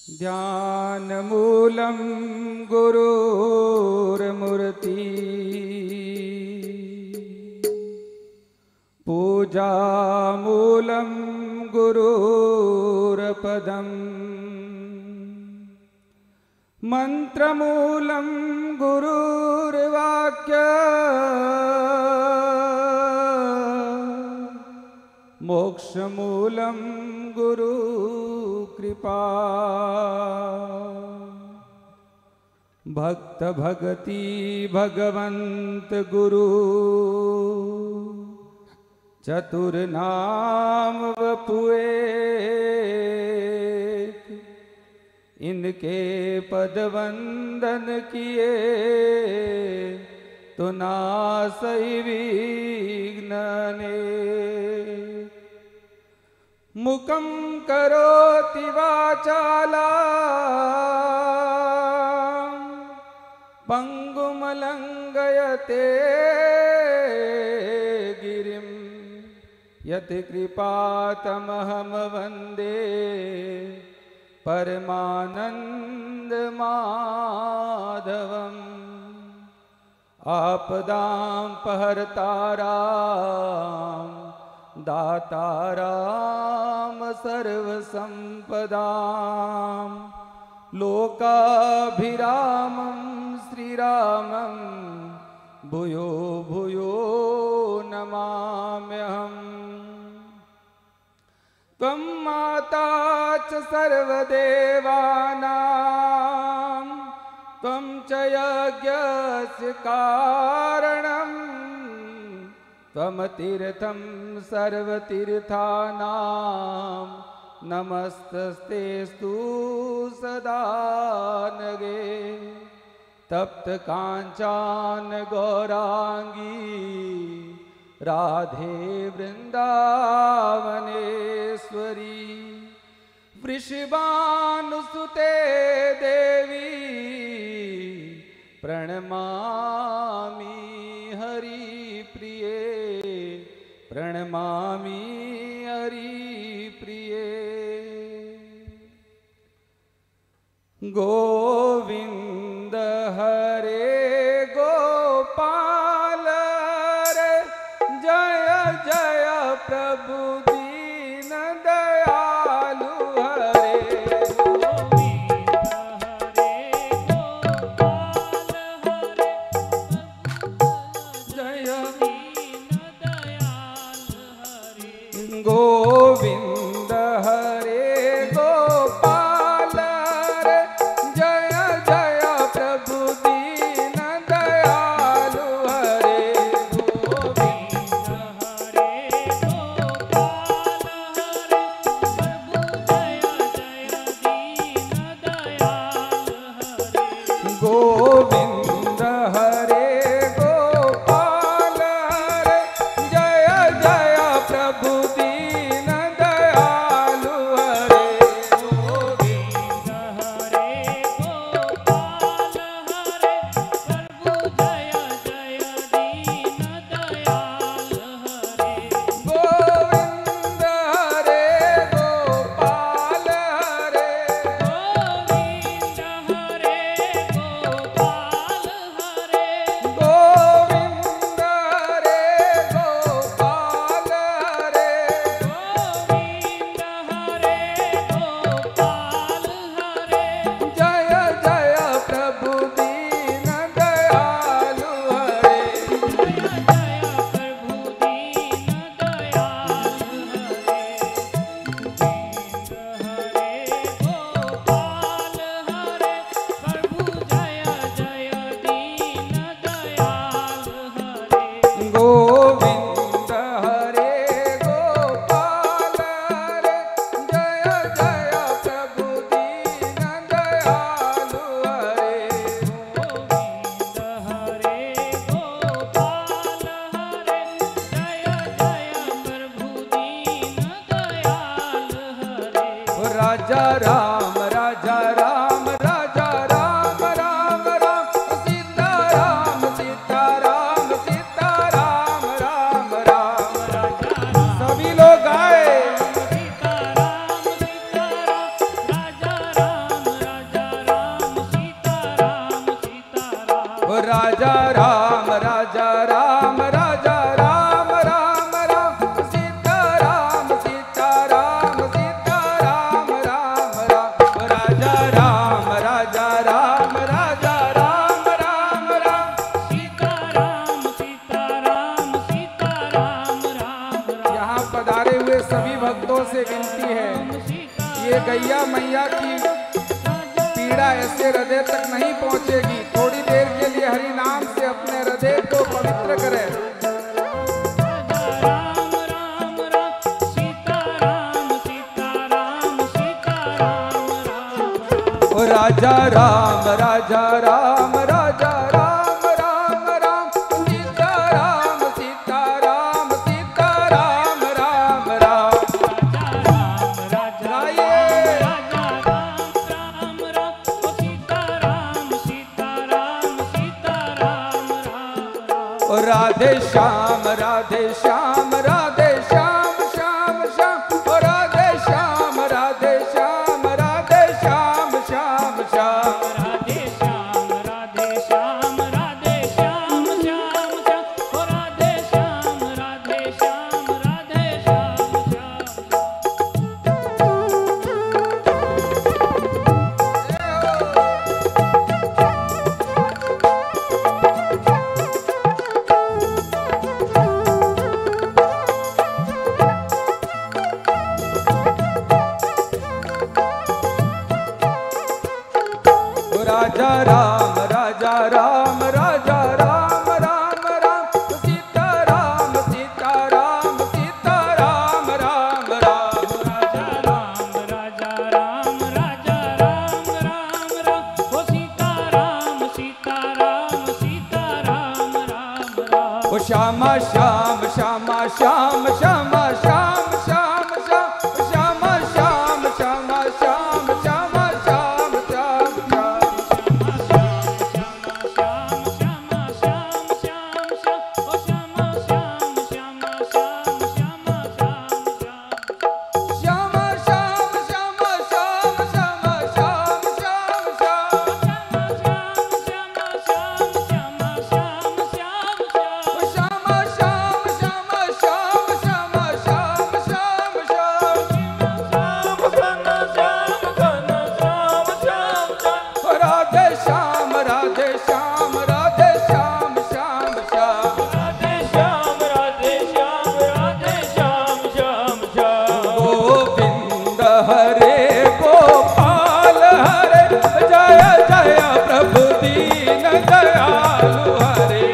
ध्यानमूलं गुरुर्मूर्ति पूजामूलं गुरुर्पदम् मंत्रमूलं गुरुर्वाक्य मोक्षमूलं गुरुकृपा भक्त भगति भगवंत गुरु चतुर्नाम वपुए इनके पद वंदन किए तो नासई विघ्नने मुकं करोति वाचालां पंगुं लंघयते गिरिं यत्कृपातमहं वन्दे परमानंद माधवम् आपदां पहर्तारां दातारां सर्वसंपदां लोकाभिरामं श्रीरामं भूयो भूयो नमाम्यहम् त्वं माता च सर्वदेवानां त्वं च यज्ञस्य कारणं त्वमतीर्थं सर्वतीर्थानां नमस्तस्तेस्तु सदा नगे तप्त कांचन गौरांगी राधे वृंदावनेश्वरी वृषभानुसुते देवी प्रणमामि हरिप्रिये प्रणमामि हरिप्रिये गोविंद हरे गोपाल रे जय जय प्रभु दीन दयालु हरे गोविंद हरे गोपाल रे जय जय प्रभु दीन दयालु हरे गोविंद हरे गोपाल हरे प्रभु जय जय दीन दयालु हरे गोविंद हरे गोपाल हरे जय जय प्रभु दीन दयालु हरे गोविंद हरे गोपाल हरे प्रभु जय जय दीन दयालु हरे गोविंद हरे गोपाल हरे गोविंद हरे गोपाल हरे गोविंद हरे गोपाल हरे गोविंद हरे गोपाल हरे जय जय प्रभु दीन दयालु हरे जय जय प्रभु दीन दयालु हरे गोविंद हरे गोपाल हरे प्रभु जय जय दीन दयालु हरे गोविंद हरे गोपाल हरे जय जय प्रभु दीन दयालु हरे गोविंद हरे गोपाल हरे जय जय प्रभु दीन दयालु हरे राजा राम राजा राम राजा राम राम राम सीता राम सीता राम सीता राम राम राम राजा राम सभी लोग गाए सीता राम राजा राम सभी भक्तों से विनती है, ये गैया मैया की पीड़ा ऐसे हृदय तक नहीं पहुंचेगी। थोड़ी देर के लिए हरि नाम से अपने हृदय को पवित्र करें। राजा राम राजा राम राजा राम राम राम सीता राम सीता राम सीता राम राम राम राधे श्याम राधे श्याम राधे श्याम श्याम श्याम ओ राधे श्याम राधे श्याम राधे श्याम श्याम श्याम राधे श्याम राधे श्याम राधे श्याम श्याम श्याम ओ राधे श्याम राधे श्याम राधे श्याम राजा राम राजा राम राजा राम राम राम सीता राम सीता राम सीता राम राम राम राजा राम राजा राम राजा राम राम राम ओ सीता राम सीता राम सीता राम राम राम ओ श्यामा श्याम श्यामा श्याम श्यामा श्याम श्याम श्याम श्यामा श्याम श्यामा श्याम श्यामा श्याम श्याम श्याम श्यामा श्याम श्यामा श्याम श्यामा श्याम श्याम श्यामा श्याम श्यामा श्याम श्यामा श्याम श्याम श्याम राधे श्याम राधे श्याम राधे श्याम श्याम श्याम गोविंद हरे गोपाल हरे जय जय प्रभु दीन दयालु हरे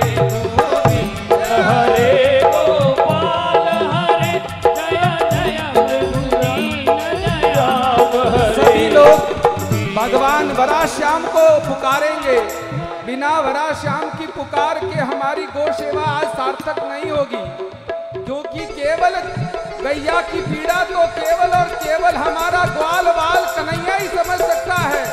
सभी लोग भगवान वरा श्याम को पुकारेंगे। बिना वरा श्याम की पुकार के हमारी गौ सेवा आज सार्थक नहीं होगी, क्योंकि केवल गैया की पीड़ा तो केवल और केवल हमारा ग्वाल बाल कन्हैया ही समझ सकता है।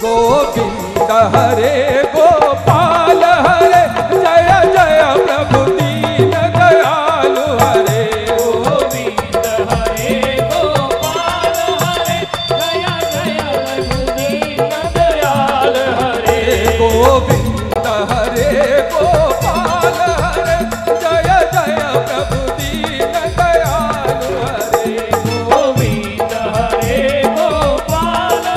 गोविंद हरे गोपाल हरे जय जय प्रभु दीन दयालु हरे गोविंद हरे गोपाल हरे जय जय प्रभु दीन दयालु हरे गोविंद हरे गोपाल हरे जय जय प्रभु दीन दयाल हरे गोविंद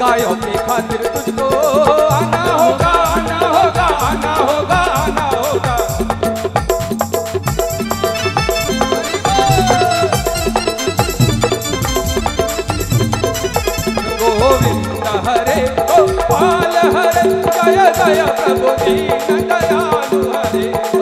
गायों की खातिर तुझको आना होगा, आना होगा, आना होगा, आना होगा। गोविंद हरे गोपाल हरे जय जय प्रभु दीन दयालु हरे।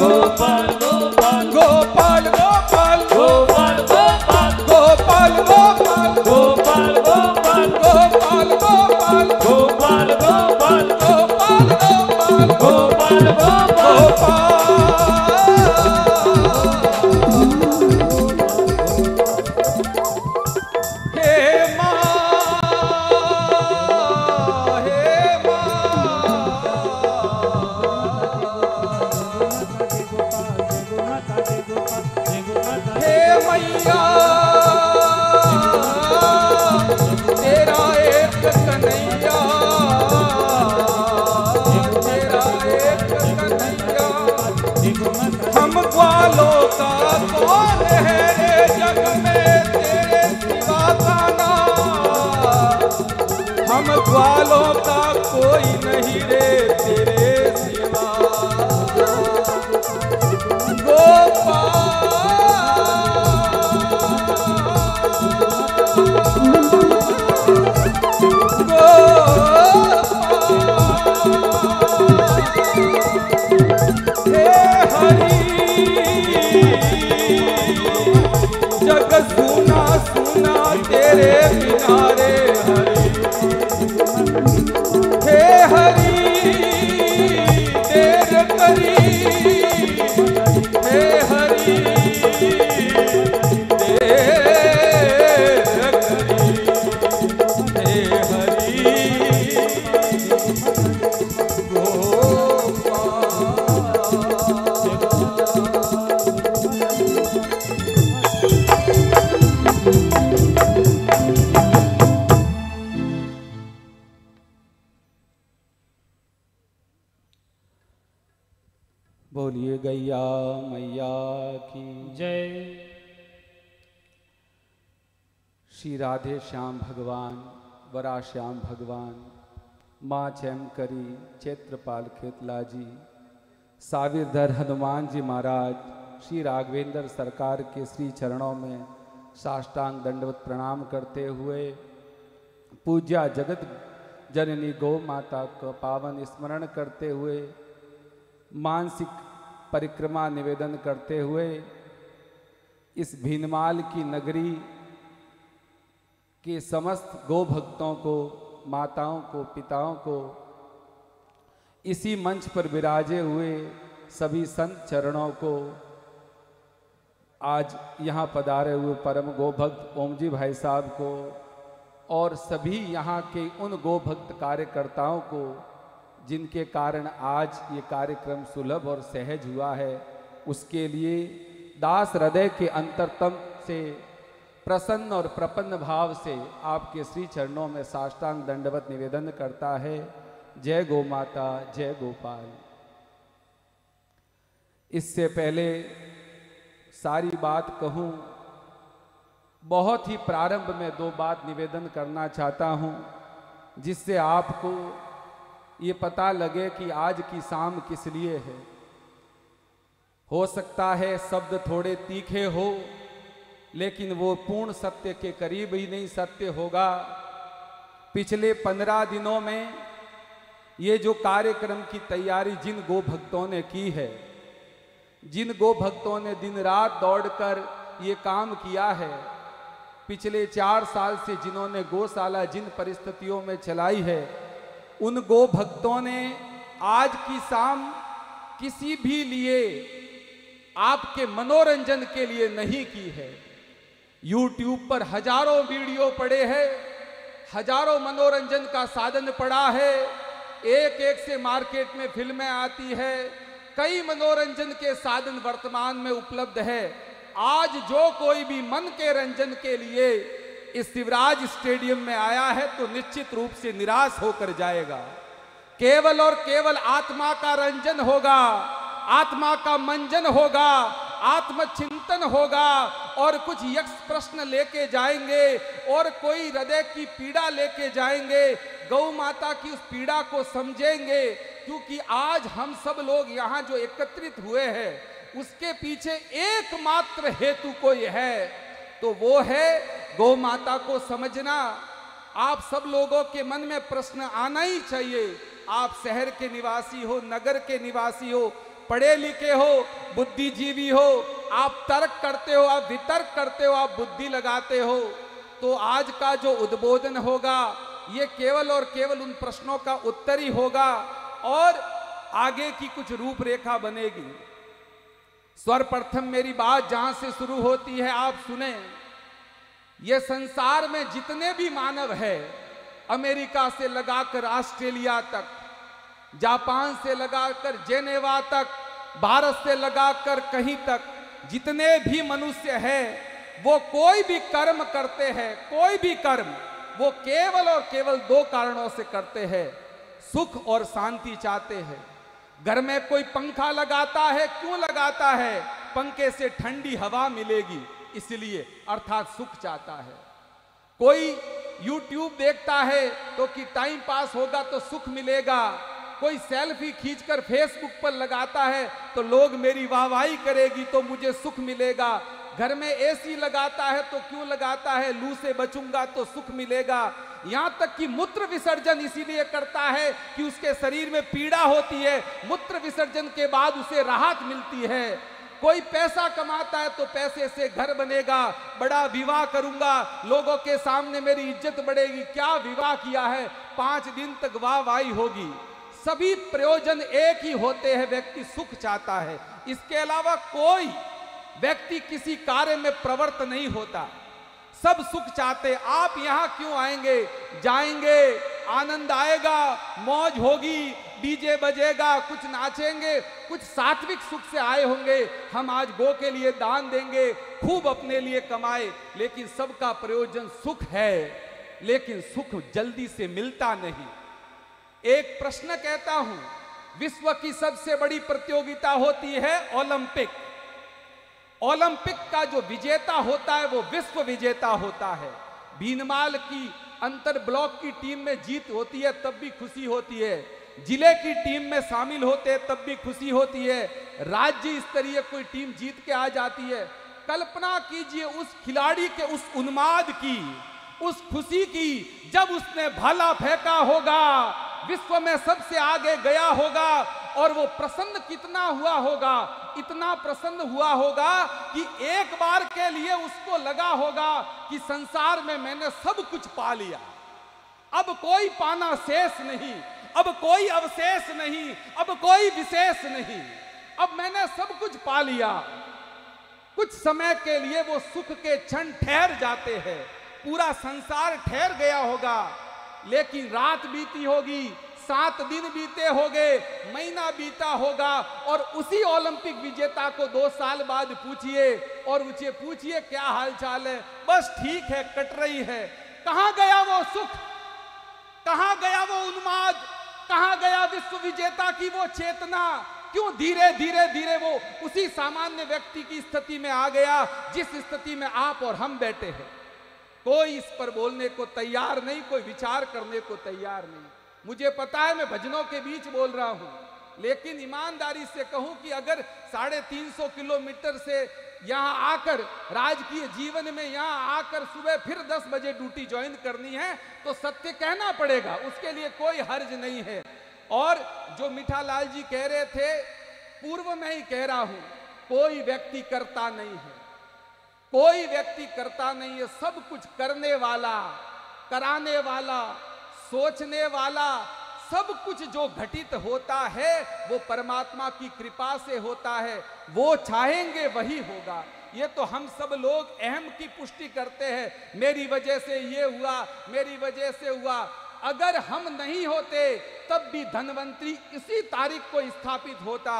गोपाल गोपाल गोपाल गोपाल गोपाल गोपाल गोपाल गोपाल गोपाल गोपाल गोपाल गोपाल गोपाल गोपाल गोपाल गोपाल हे माँ हे मैया तेरा एक कन्हैया तेरा एक कन्हैया हम ग्वालों का कौन है रे जग में तेरे सिवा का नाम हम ग्वालों का कोई नहीं रे तेरे सिवा जग सुना सुना तेरे बिना रे हरि हे हरि देर करी हे हरि देर करी हे हरि बोलिए गैया मैया की जय। श्री राधे श्याम भगवान वरा श्याम भगवान माँ चैमकरी क्षेत्रपाल खेतला जी साविरधर हनुमान जी महाराज श्री राघवेंद्र सरकार के श्री चरणों में साष्टांग दंडवत प्रणाम करते हुए पूज्या जगत जननी गौ माता का पावन स्मरण करते हुए मानसिक परिक्रमा निवेदन करते हुए इस भीनमाल की नगरी के समस्त गौ भक्तों को माताओं को पिताओं को इसी मंच पर विराजे हुए सभी संत चरणों को आज यहाँ पधारे हुए परम गोभक्त ओमजी भाई साहब को और सभी यहाँ के उन गोभक्त कार्यकर्ताओं को जिनके कारण आज ये कार्यक्रम सुलभ और सहज हुआ है, उसके लिए दास हृदय के अंतरतम से प्रसन्न और प्रपन्न भाव से आपके श्री चरणों में साष्टांग दंडवत निवेदन करता है। जय गौ माता, जय गोपाल। इससे पहले सारी बात कहूँ, बहुत ही प्रारंभ में दो बात निवेदन करना चाहता हूँ जिससे आपको ये पता लगे कि आज की शाम किस लिए है। हो सकता है शब्द थोड़े तीखे हो, लेकिन वो पूर्ण सत्य के करीब ही नहीं सत्य होगा। पिछले 15 दिनों में ये जो कार्यक्रम की तैयारी जिन गो भक्तों ने की है, जिन गो भक्तों ने दिन रात दौड़कर ये काम किया है, पिछले 4 साल से जिन्होंने गौशाला जिन परिस्थितियों में चलाई है, उन गो भक्तों ने आज की शाम किसी भी लिए आपके मनोरंजन के लिए नहीं की है। YouTube पर हजारों वीडियो पड़े हैं, हजारों मनोरंजन का साधन पड़ा है, एक एक से मार्केट में फिल्में आती है, कई मनोरंजन के साधन वर्तमान में उपलब्ध है। आज जो कोई भी मन के रंजन के लिए इस शिवराज स्टेडियम में आया है तो निश्चित रूप से निराश होकर जाएगा। केवल और केवल आत्मा का रंजन होगा, आत्मा का मंजन होगा, आत्मचिंतन होगा और कुछ यक्ष प्रश्न लेके जाएंगे और कोई हृदय की पीड़ा लेके जाएंगे। गौ माता की उस पीड़ा को समझेंगे, क्योंकि आज हम सब लोग यहाँ जो एकत्रित हुए हैं उसके पीछे एकमात्र हेतु कोई है, तो वो है गौ माता को समझना। आप सब लोगों के मन में प्रश्न आना ही चाहिए। आप शहर के निवासी हो, नगर के निवासी हो, पढ़े लिखे हो, बुद्धिजीवी हो, आप तर्क करते हो, आप वितर्क करते हो, आप बुद्धि लगाते हो, तो आज का जो उद्बोधन होगा ये केवल और केवल उन प्रश्नों का उत्तर ही होगा और आगे की कुछ रूपरेखा बनेगी। सर्वप्रथम मेरी बात जहां से शुरू होती है आप सुने। ये संसार में जितने भी मानव है, अमेरिका से लगाकर ऑस्ट्रेलिया तक, जापान से लगाकर जेनेवा तक, भारत से लगाकर कहीं तक, जितने भी मनुष्य हैं वो कोई भी कर्म करते हैं, कोई भी कर्म वो केवल और केवल दो कारणों से करते हैं, सुख और शांति चाहते हैं। घर में कोई पंखा लगाता है, क्यों लगाता है? पंखे से ठंडी हवा मिलेगी इसलिए, अर्थात सुख चाहता है। कोई YouTube देखता है तो कि टाइम पास होगा तो सुख मिलेगा। कोई सेल्फी खींचकर फेसबुक पर लगाता है तो लोग मेरी वाहवाही करेगी तो मुझे सुख मिलेगा। घर में एसी लगाता है तो क्यों लगाता है? लू से बचूंगा तो सुख मिलेगा। यहाँ तक कि मूत्र विसर्जन इसीलिए करता है कि उसके शरीर में पीड़ा होती है, मूत्र विसर्जन के बाद उसे राहत मिलती है। कोई पैसा कमाता है तो पैसे से घर बनेगा, बड़ा विवाह करूंगा, लोगों के सामने मेरी इज्जत बढ़ेगी। क्या विवाह किया है? 5 दिन तक वाहवाही होगी। सभी प्रयोजन एक ही होते हैं, व्यक्ति सुख चाहता है। इसके अलावा कोई व्यक्ति किसी कार्य में प्रवृत्त नहीं होता, सब सुख चाहते। आप यहां क्यों आएंगे? जाएंगे, आनंद आएगा, मौज होगी, डीजे बजेगा, कुछ नाचेंगे, कुछ सात्विक सुख से आए होंगे। हम आज गो के लिए दान देंगे, खूब अपने लिए कमाए, लेकिन सबका प्रयोजन सुख है, लेकिन सुख जल्दी से मिलता नहीं। एक प्रश्न कहता हूं, विश्व की सबसे बड़ी प्रतियोगिता होती है ओलंपिक। ओलंपिक का जो विजेता होता है वो विश्व विजेता होता है। भीनमाल की अंतर ब्लॉक की टीम में जीत होती है तब भी खुशी होती है, जिले की टीम में शामिल होते हैं तब भी खुशी होती है, राज्य स्तरीय कोई टीम जीत के आ जाती है। कल्पना कीजिए उस खिलाड़ी के उस उन्माद की, उस खुशी की, जब उसने भाला फेंका होगा, विश्व में सबसे आगे गया होगा, और वो प्रसन्न कितना हुआ होगा, इतना प्रसन्न हुआ होगा कि एक बार के लिए उसको लगा होगा कि संसार में मैंने सब कुछ पा लिया, अब कोई पाना शेष नहीं, अब कोई अवशेष नहीं, अब कोई विशेष नहीं, अब मैंने सब कुछ पा लिया। कुछ समय के लिए वो सुख के क्षण ठहर जाते हैं, पूरा संसार ठहर गया होगा, लेकिन रात बीती होगी, 7 दिन बीते होंगे, महीना बीता होगा, और उसी ओलंपिक विजेता को 2 साल बाद पूछिए और उसे पूछिए क्या हाल चाल है, बस ठीक है, कट रही है। कहां गया वो सुख, कहां गया वो उन्माद, कहां गया विश्व विजेता की वो चेतना? क्यों धीरे धीरे धीरे वो उसी सामान्य व्यक्ति की स्थिति में आ गया जिस स्थिति में आप और हम बैठे हैं? कोई इस पर बोलने को तैयार नहीं, कोई विचार करने को तैयार नहीं। मुझे पता है मैं भजनों के बीच बोल रहा हूं, लेकिन ईमानदारी से कहूं कि अगर 350 किलोमीटर से यहां आकर राजकीय जीवन में यहां आकर सुबह फिर 10 बजे ड्यूटी ज्वाइन करनी है तो सत्य कहना पड़ेगा, उसके लिए कोई हर्ज नहीं है। और जो मीठालाल जी कह रहे थे, पूर्व में ही कह रहा हूं, कोई व्यक्ति करता नहीं है, कोई व्यक्ति करता नहीं है, सब कुछ करने वाला, कराने वाला, सोचने वाला, सब कुछ जो घटित होता है वो परमात्मा की कृपा से होता है, वो चाहेंगे वही होगा। ये तो हम सब लोग अहम की पुष्टि करते हैं, मेरी वजह से ये हुआ, मेरी वजह से हुआ। अगर हम नहीं होते तब भी धन्वंतरी इसी तारीख को स्थापित होता,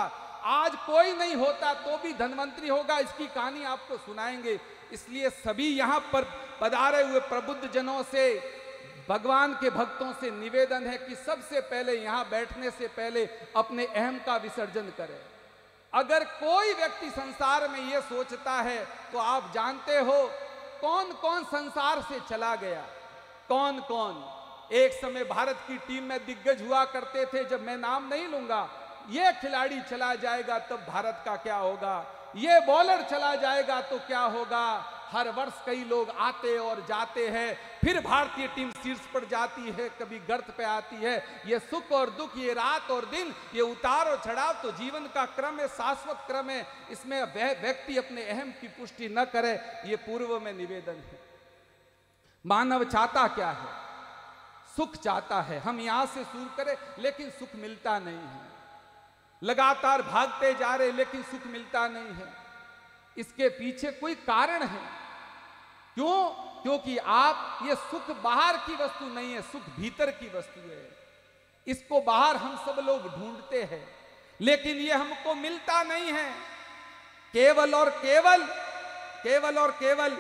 आज कोई नहीं होता तो भी धन्वंतरी होगा, इसकी कहानी आपको सुनाएंगे। इसलिए सभी यहाँ पर पधारे हुए प्रबुद्ध जनों से, भगवान के भक्तों से निवेदन है कि सबसे पहले यहाँ बैठने से पहले अपने अहम का विसर्जन करें। अगर कोई व्यक्ति संसार में ये सोचता है तो आप जानते हो कौन कौन संसार से चला गया, कौन कौन एक समय भारत की टीम में दिग्गज हुआ करते थे। जब मैं नाम नहीं लूंगा, ये खिलाड़ी चला जाएगा तब भारत का क्या होगा, ये बॉलर चला जाएगा तो क्या होगा। हर वर्ष कई लोग आते और जाते हैं, फिर भारतीय टीम शीर्ष पर जाती है, कभी गर्त पे आती है। ये सुख और दुख, ये रात और दिन, ये उतार और चढ़ाव तो जीवन का क्रम है, शाश्वत क्रम है। इसमें व्यक्ति अपने अहम की पुष्टि न करे, ये पूर्व में निवेदन है। मानव चाहता क्या है? सुख चाहता है। हम यहां से शुरू करें लेकिन सुख मिलता नहीं है, लगातार भागते जा रहे लेकिन सुख मिलता नहीं है। इसके पीछे कोई कारण है। क्यों? क्योंकि आप, ये सुख बाहर की वस्तु नहीं है, सुख भीतर की वस्तु है। इसको बाहर हम सब लोग ढूंढते हैं लेकिन ये हमको मिलता नहीं है। केवल और केवल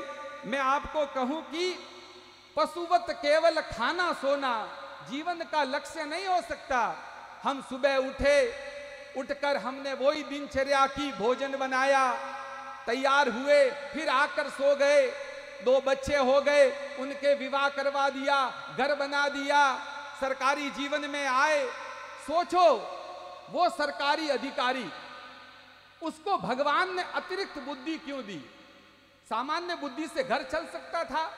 मैं आपको कहूं कि पशुवत केवल खाना सोना जीवन का लक्ष्य नहीं हो सकता। हम सुबह उठकर हमने वही दिनचर्या की, भोजन बनाया, तैयार हुए, फिर आकर सो गए, 2 बच्चे हो गए, उनके विवाह करवा दिया, घर बना दिया, सरकारी जीवन में आए। सोचो, वो सरकारी अधिकारी, उसको भगवान ने अतिरिक्त बुद्धि क्यों दी? सामान्य बुद्धि से घर चल सकता था।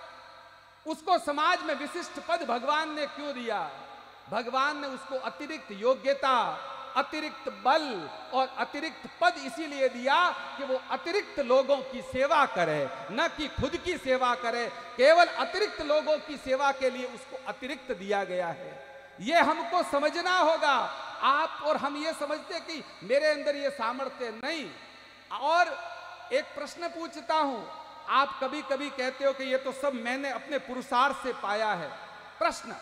उसको समाज में विशिष्ट पद भगवान ने क्यों दिया? भगवान ने उसको अतिरिक्त योग्यता, अतिरिक्त बल और अतिरिक्त पद इसीलिए दिया कि वो अतिरिक्त लोगों की सेवा करे, न कि खुद की सेवा करे। केवल अतिरिक्त लोगों की सेवा के लिए उसको अतिरिक्त दिया गया है। ये हमको समझना होगा। आप और हम ये समझते कि मेरे अंदर ये सामर्थ्य नहीं। और एक प्रश्न पूछता हूं, आप कभी कभी कहते हो कि ये तो सब मैंने अपने पुरुषार्थ से पाया है। प्रश्न,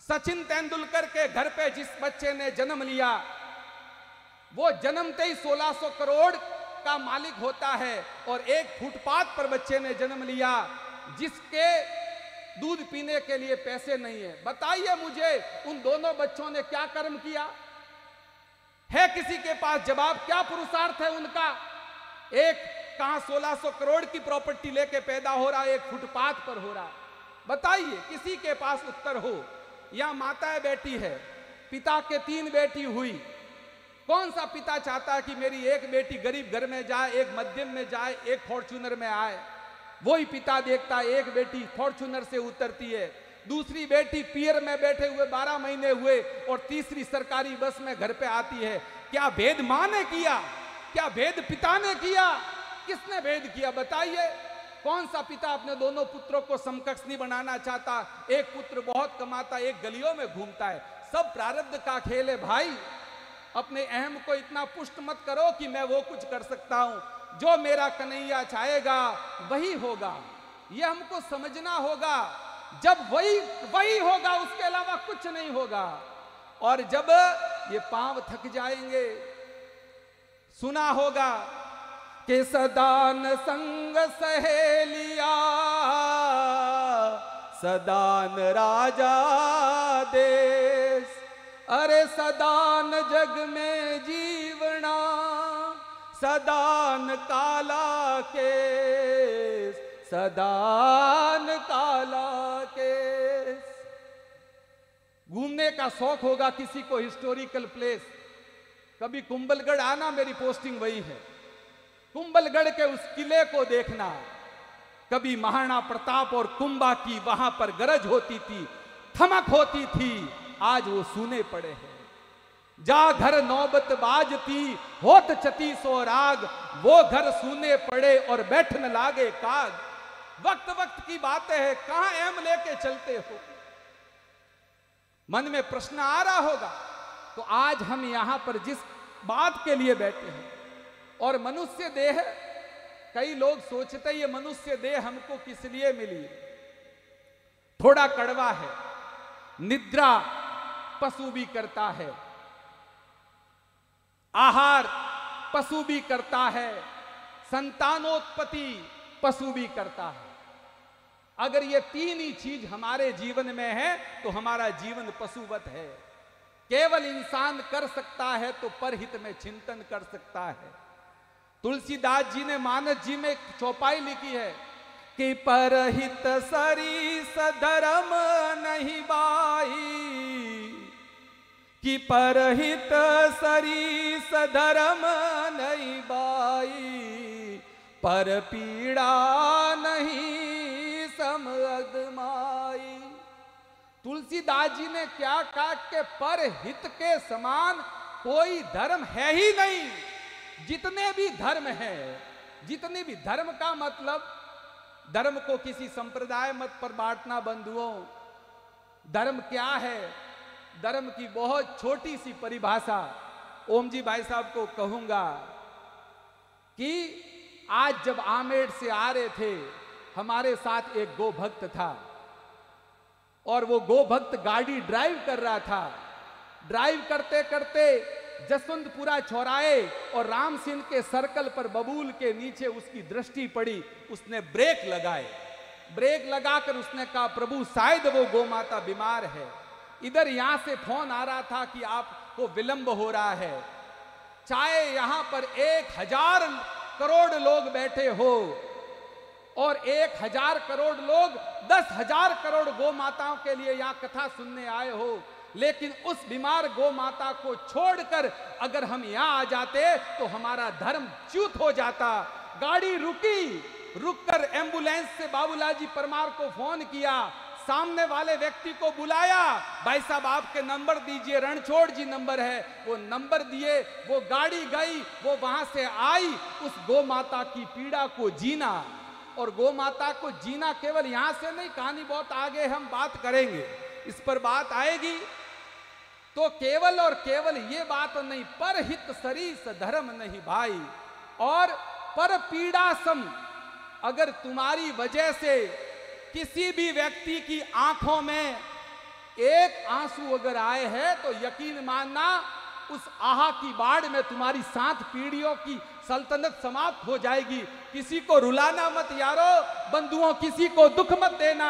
सचिन तेंदुलकर के घर पे जिस बच्चे ने जन्म लिया, वो जन्मते ही 1600 करोड़ का मालिक होता है, और एक फुटपाथ पर बच्चे ने जन्म लिया जिसके दूध पीने के लिए पैसे नहीं है। बताइए मुझे, उन दोनों बच्चों ने क्या कर्म किया है? किसी के पास जवाब? क्या पुरुषार्थ है उनका? एक कहां 1600 करोड़ की प्रॉपर्टी लेके पैदा हो रहा, एक फुटपाथ पर हो रहा। बताइए, किसी के पास उत्तर हो? या माताएं बैठी है, पिता के 3 बेटी हुई। कौन सा पिता चाहता है कि मेरी एक बेटी गरीब घर में जाए, एक मध्यम में जाए, एक फॉर्च्यूनर में आए? वही पिता देखता है एक बेटी फॉर्च्यूनर से उतरती है, दूसरी बेटी पियर में बैठे हुए 12 महीने हुए, और तीसरी सरकारी बस में घर पे आती है। क्या भेद मां ने किया? क्या भेद पिता ने किया? किसने भेद किया? बताइए। कौन सा पिता अपने दोनों पुत्रों को समकक्ष नहीं बनाना चाहता? एक पुत्र बहुत कमाता, एक गलियों में घूमता है। सब प्रारब्ध का खेल है भाई। अपने अहम को इतना पुष्ट मत करो कि मैं वो कुछ कर सकता हूं। जो मेरा कन्हैया चाहेगा वही होगा। ये हमको समझना होगा। जब वही होगा, उसके अलावा कुछ नहीं होगा। और जब ये पांव थक जाएंगे, सुना होगा कि सदान संग सहेलिया, सदान राजा देश। अरे सदान जग में जीवना, सदान काला केस, सदान काला केस। घूमने का शौक होगा किसी को, हिस्टोरिकल प्लेस, कभी कुंभलगढ़ आना, मेरी पोस्टिंग वही है। कुंभलगढ़ के उस किले को देखना। कभी महाराणा प्रताप और कुंभा की वहां पर गरज होती थी, थमक होती थी, आज वो सूने पड़े हैं। जा घर नौबत बाजती, होत चती सो राग, वो घर सूने पड़े और बैठन लागे काग। वक्त वक्त की बातें हैं, कहां एम लेके चलते हो? मन में प्रश्न आ रहा होगा। तो आज हम यहां पर जिस बात के लिए बैठे हैं, और मनुष्य देह, कई लोग सोचते ये मनुष्य देह हमको किस लिए मिली? थोड़ा कड़वा है। निद्रा पशु भी करता है, आहार पशु भी करता है, संतानोत्पत्ति पशु भी करता है। अगर ये 3 ही चीज हमारे जीवन में है तो हमारा जीवन पशुवत है। केवल इंसान कर सकता है तो परहित में चिंतन कर सकता है। तुलसीदास जी ने मानस जी में एक चौपाई लिखी है कि परहित सरीस धर्म नहीं बाई, कि परहित सरीस धर्म नहीं बाई, पर पीड़ा नहीं सम अदमाई। तुलसीदास जी ने क्या कहा कि पर हित के समान कोई धर्म है ही नहीं। जितने भी धर्म है, जितने भी धर्म का मतलब धर्म को किसी संप्रदाय मत पर बांटना बंधुओं। धर्म क्या है? धर्म की बहुत छोटी सी परिभाषा ओम जी भाई साहब को कहूंगा कि आज जब आमेर से आ रहे थे, हमारे साथ एक गो भक्त था और वो गो भक्त गाड़ी ड्राइव कर रहा था। ड्राइव करते करते जसवंतपुरा चौराहे और राम सिंह के सर्कल पर बबूल के नीचे उसकी दृष्टि पड़ी। उसने ब्रेक लगाए। ब्रेक लगाकर उसने कहा, प्रभु शायद वो गौ माता बीमार है। इधर यहां से फोन आ रहा था कि आपको विलंब हो रहा है, चाहे यहां पर 1000 करोड़ लोग बैठे हो और 1000 करोड़ लोग 10,000 करोड़ गौ माताओं के लिए यहां कथा सुनने आए हो, लेकिन उस बीमार गौ माता को छोड़कर अगर हम यहां आ जाते तो हमारा धर्म च्युत हो जाता। गाड़ी रुकी, रुककर एम्बुलेंस से बाबूलाल जी परमार को फोन किया, सामने वाले व्यक्ति को बुलाया, भाई साहब आपके नंबर दीजिए, रणछोड़ जी नंबर है। वो नंबर दिए, वो गाड़ी गई, वो वहां से आई। उस गौ माता की पीड़ा को जीना, और गौ माता को जीना केवल यहां से नहीं, कहानी बहुत आगे हम बात करेंगे, इस पर बात आएगी। तो केवल और केवल ये बात नहीं, पर हित सरीस धर्म नहीं भाई, और पर पीड़ा सम। अगर तुम्हारी वजह से किसी भी व्यक्ति की आंखों में एक आंसू अगर आए हैं तो यकीन मानना उस आहा की बाढ़ में तुम्हारी 7 पीढ़ियों की सल्तनत समाप्त हो जाएगी। किसी को रुलाना मत यारो बंधुओं, किसी को दुख मत देना।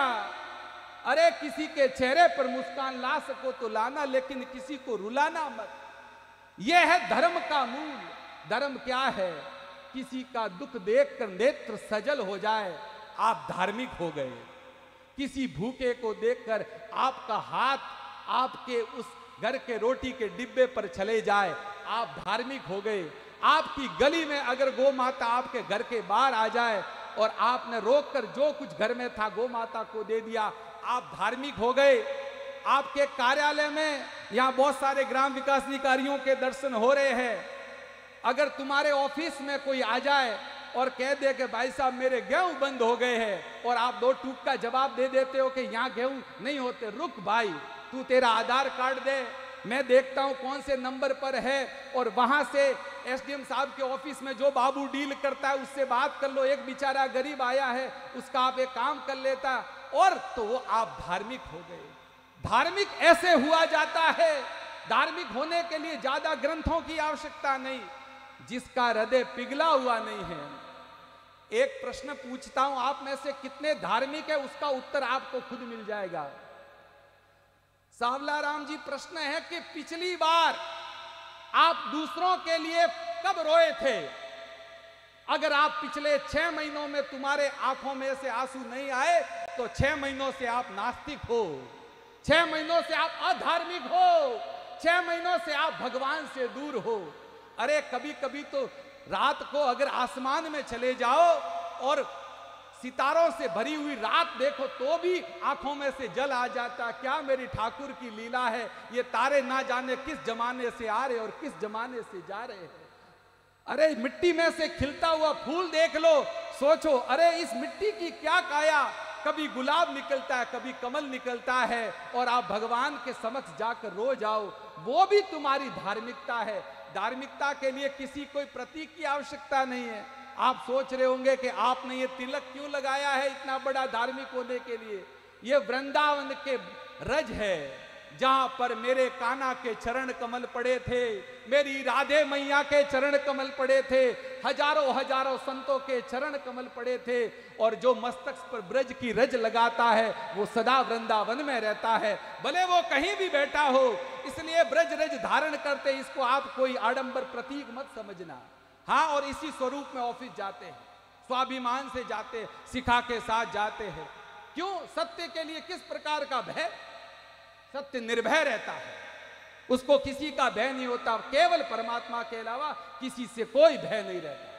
अरे किसी के चेहरे पर मुस्कान ला सको तो लाना, लेकिन किसी को रुलाना मत। यह है धर्म का मूल। धर्म क्या है? किसी का दुख देखकर नेत्र सजल हो जाए, आप धार्मिक हो गए। किसी भूखे को देखकर आपका हाथ आपके उस घर के रोटी के डिब्बे पर चले जाए, आप धार्मिक हो गए। आपकी गली में अगर गौ माता आपके घर के बाहर आ जाए और आपने रोककर जो कुछ घर में था गौ माता को दे दिया, आप धार्मिक हो गए। आपके कार्यालय में यहाँ बहुत सारे ग्राम विकास अधिकारियों के दर्शन हो रहे हैं। अगर तुम्हारे ऑफिस में कोई आ जाए और कह दे कि भाई साहब मेरे गेहूं बंद हो गए हैं, और आप 2 टूक का जवाब दे देते हो कि यहाँ गेहूं नहीं होते, रुक भाई तू तेरा आधार कार्ड दे, मैं देखता हूं कौन से नंबर पर है, और वहां से एसडीएम साहब के ऑफिस में जो बाबू डील करता है उससे बात कर लो, एक बेचारा गरीब आया है उसका आप एक काम कर लेता, और तो वो आप धार्मिक हो गए। धार्मिक ऐसे हुआ जाता है। धार्मिक होने के लिए ज्यादा ग्रंथों की आवश्यकता नहीं, जिसका हृदय पिघला हुआ नहीं है। एक प्रश्न पूछता हूं, आप में से कितने धार्मिक है, उसका उत्तर आपको खुद मिल जाएगा। सावला राम जी, प्रश्न है कि पिछली बार आप दूसरों के लिए कब रोए थे? अगर आप पिछले 6 महीनों में तुम्हारे आंखों में से आंसू नहीं आए तो 6 महीनों से आप नास्तिक हो, 6 महीनों से आप अधार्मिक हो, 6 महीनों से आप भगवान से दूर हो। अरे कभी कभी तो रात को अगर आसमान में चले जाओ और सितारों से भरी हुई रात देखो तो भी आंखों में से जल आ जाता। क्या मेरी ठाकुर की लीला है, ये तारे ना जाने किस जमाने से आ रहे और किस जमाने से जा रहे हैं। अरे मिट्टी में से खिलता हुआ फूल देख लो, सोचो अरे इस मिट्टी की क्या काया, कभी गुलाब निकलता है कभी कमल निकलता है, और आप भगवान के समक्ष जाकर रो जाओ, वो भी तुम्हारी धार्मिकता है। धार्मिकता के लिए किसी कोई प्रतीक की आवश्यकता नहीं है। आप सोच रहे होंगे कि आपने ये तिलक क्यों लगाया है इतना बड़ा धार्मिक होने के लिए। ये वृंदावन के रज है, जहां पर मेरे कान्हा के चरण कमल पड़े थे, मेरी राधे मैया के चरण कमल पड़े थे, हजारों हजारों संतों के चरण कमल पड़े थे, और जो मस्तक पर ब्रज की रज लगाता है वो सदा वृंदावन में रहता है, भले वो कहीं भी बैठा हो। इसलिए ब्रज रज धारण करते, इसको आप कोई आडंबर प्रतीक मत समझना। हाँ, और इसी स्वरूप में ऑफिस जाते हैं, स्वाभिमान से जाते हैं, शिखा के साथ जाते हैं। क्यों? सत्य के लिए किस प्रकार का भय? सत्य निर्भय रहता है, उसको किसी का भय नहीं होता, केवल परमात्मा के अलावा किसी से कोई भय नहीं रहता।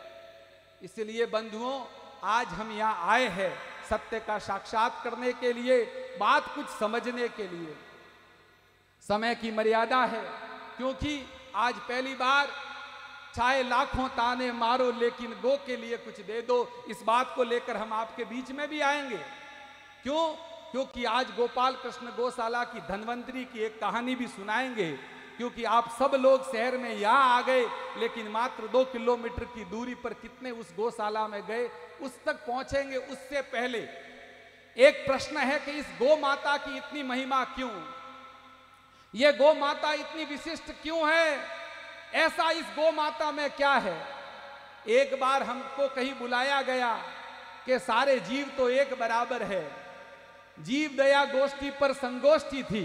इसलिए बंधुओं, आज हम यहाँ आए हैं सत्य का साक्षात करने के लिए, बात कुछ समझने के लिए। समय की मर्यादा है, क्योंकि आज पहली बार चाहे लाखों ताने मारो लेकिन गो के लिए कुछ दे दो, इस बात को लेकर हम आपके बीच में भी आएंगे। क्यों? क्योंकि आज गोपाल कृष्ण गौशाला की धन्वंतरी की एक कहानी भी सुनाएंगे। क्योंकि आप सब लोग शहर में यहाँ आ गए, लेकिन मात्र 2 किलोमीटर की दूरी पर कितने उस गौशाला में गए, उस तक पहुंचेंगे। उससे पहले एक प्रश्न है कि इस गौ माता की इतनी महिमा क्यों, ये गौ माता इतनी विशिष्ट क्यों है, ऐसा इस गौ माता में क्या है। एक बार हमको कहीं बुलाया गया कि सारे जीव तो एक बराबर है, जीव दया गोष्ठी पर संगोष्ठी थी।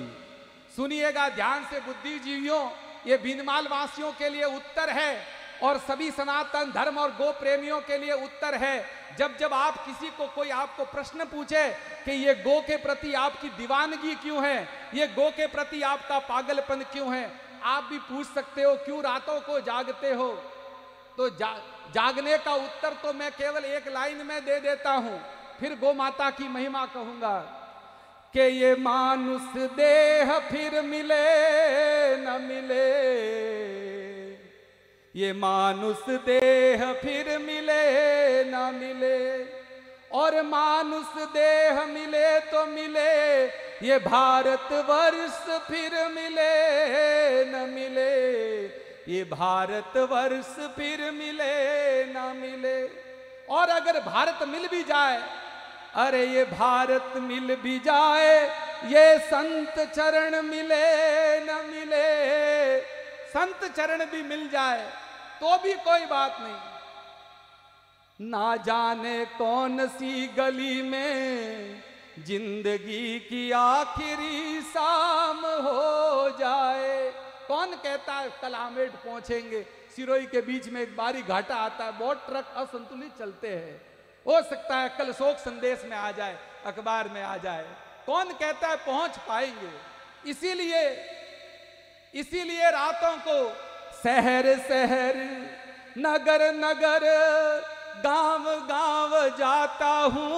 सुनिएगा ध्यान से बुद्धिजीवियों, ये बीनमाल वासियों के लिए उत्तर है और सभी सनातन धर्म और गो प्रेमियों के लिए उत्तर है। जब जब आप किसी को कोई आपको प्रश्न पूछे कि ये गो के प्रति आपकी दीवानगी क्यों है, ये गो के प्रति आपका पागलपन क्यों है, आप भी पूछ सकते हो क्यों रातों को जागते हो। तो जागने का उत्तर तो मैं केवल एक लाइन में दे देता हूं, फिर गौ माता की महिमा कहूंगा कि ये मानुष देह फिर मिले न मिले, ये मानुष देह फिर मिले न मिले, और मानुष देह मिले तो मिले, ये भारत वर्ष फिर मिले न मिले, ये भारत वर्ष फिर मिले न मिले। और अगर भारत मिल भी जाए, अरे ये भारत मिल भी जाए, ये संत चरण मिले न मिले, संत चरण भी मिल जाए तो भी कोई बात नहीं। ना जाने कौन सी गली में जिंदगी की आखिरी शाम हो जाए। कौन कहता है कल आमेर पहुंचेंगे, सिरोही के बीच में एक बारी घाटा आता है, बहुत ट्रक असंतुलित चलते हैं, हो सकता है कल शोक संदेश में आ जाए, अखबार में आ जाए, कौन कहता है पहुंच पाएंगे। इसीलिए रातों को शहर शहर नगर नगर गांव गांव जाता हूँ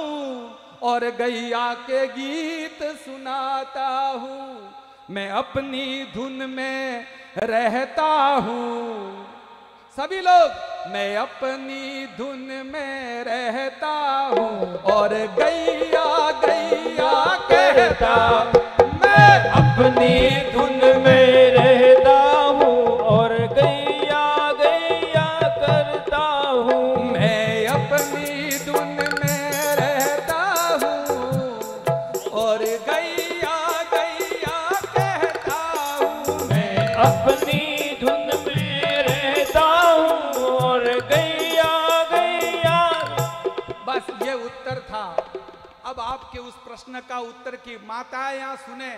और गैया के गीत सुनाता हूँ, मैं अपनी धुन में रहता हूँ। सभी लोग, मैं अपनी धुन में रहता हूँ और गैया गैया कहता, मैं अपनी धुन में रहता हूँ और गैया गैया करता हूँ, मैं अपनी धुन में रहता हूँ और गैया गैया कहता हूँ, मैं अपनी अब आपके उस प्रश्न का उत्तर की माता यहां सुने,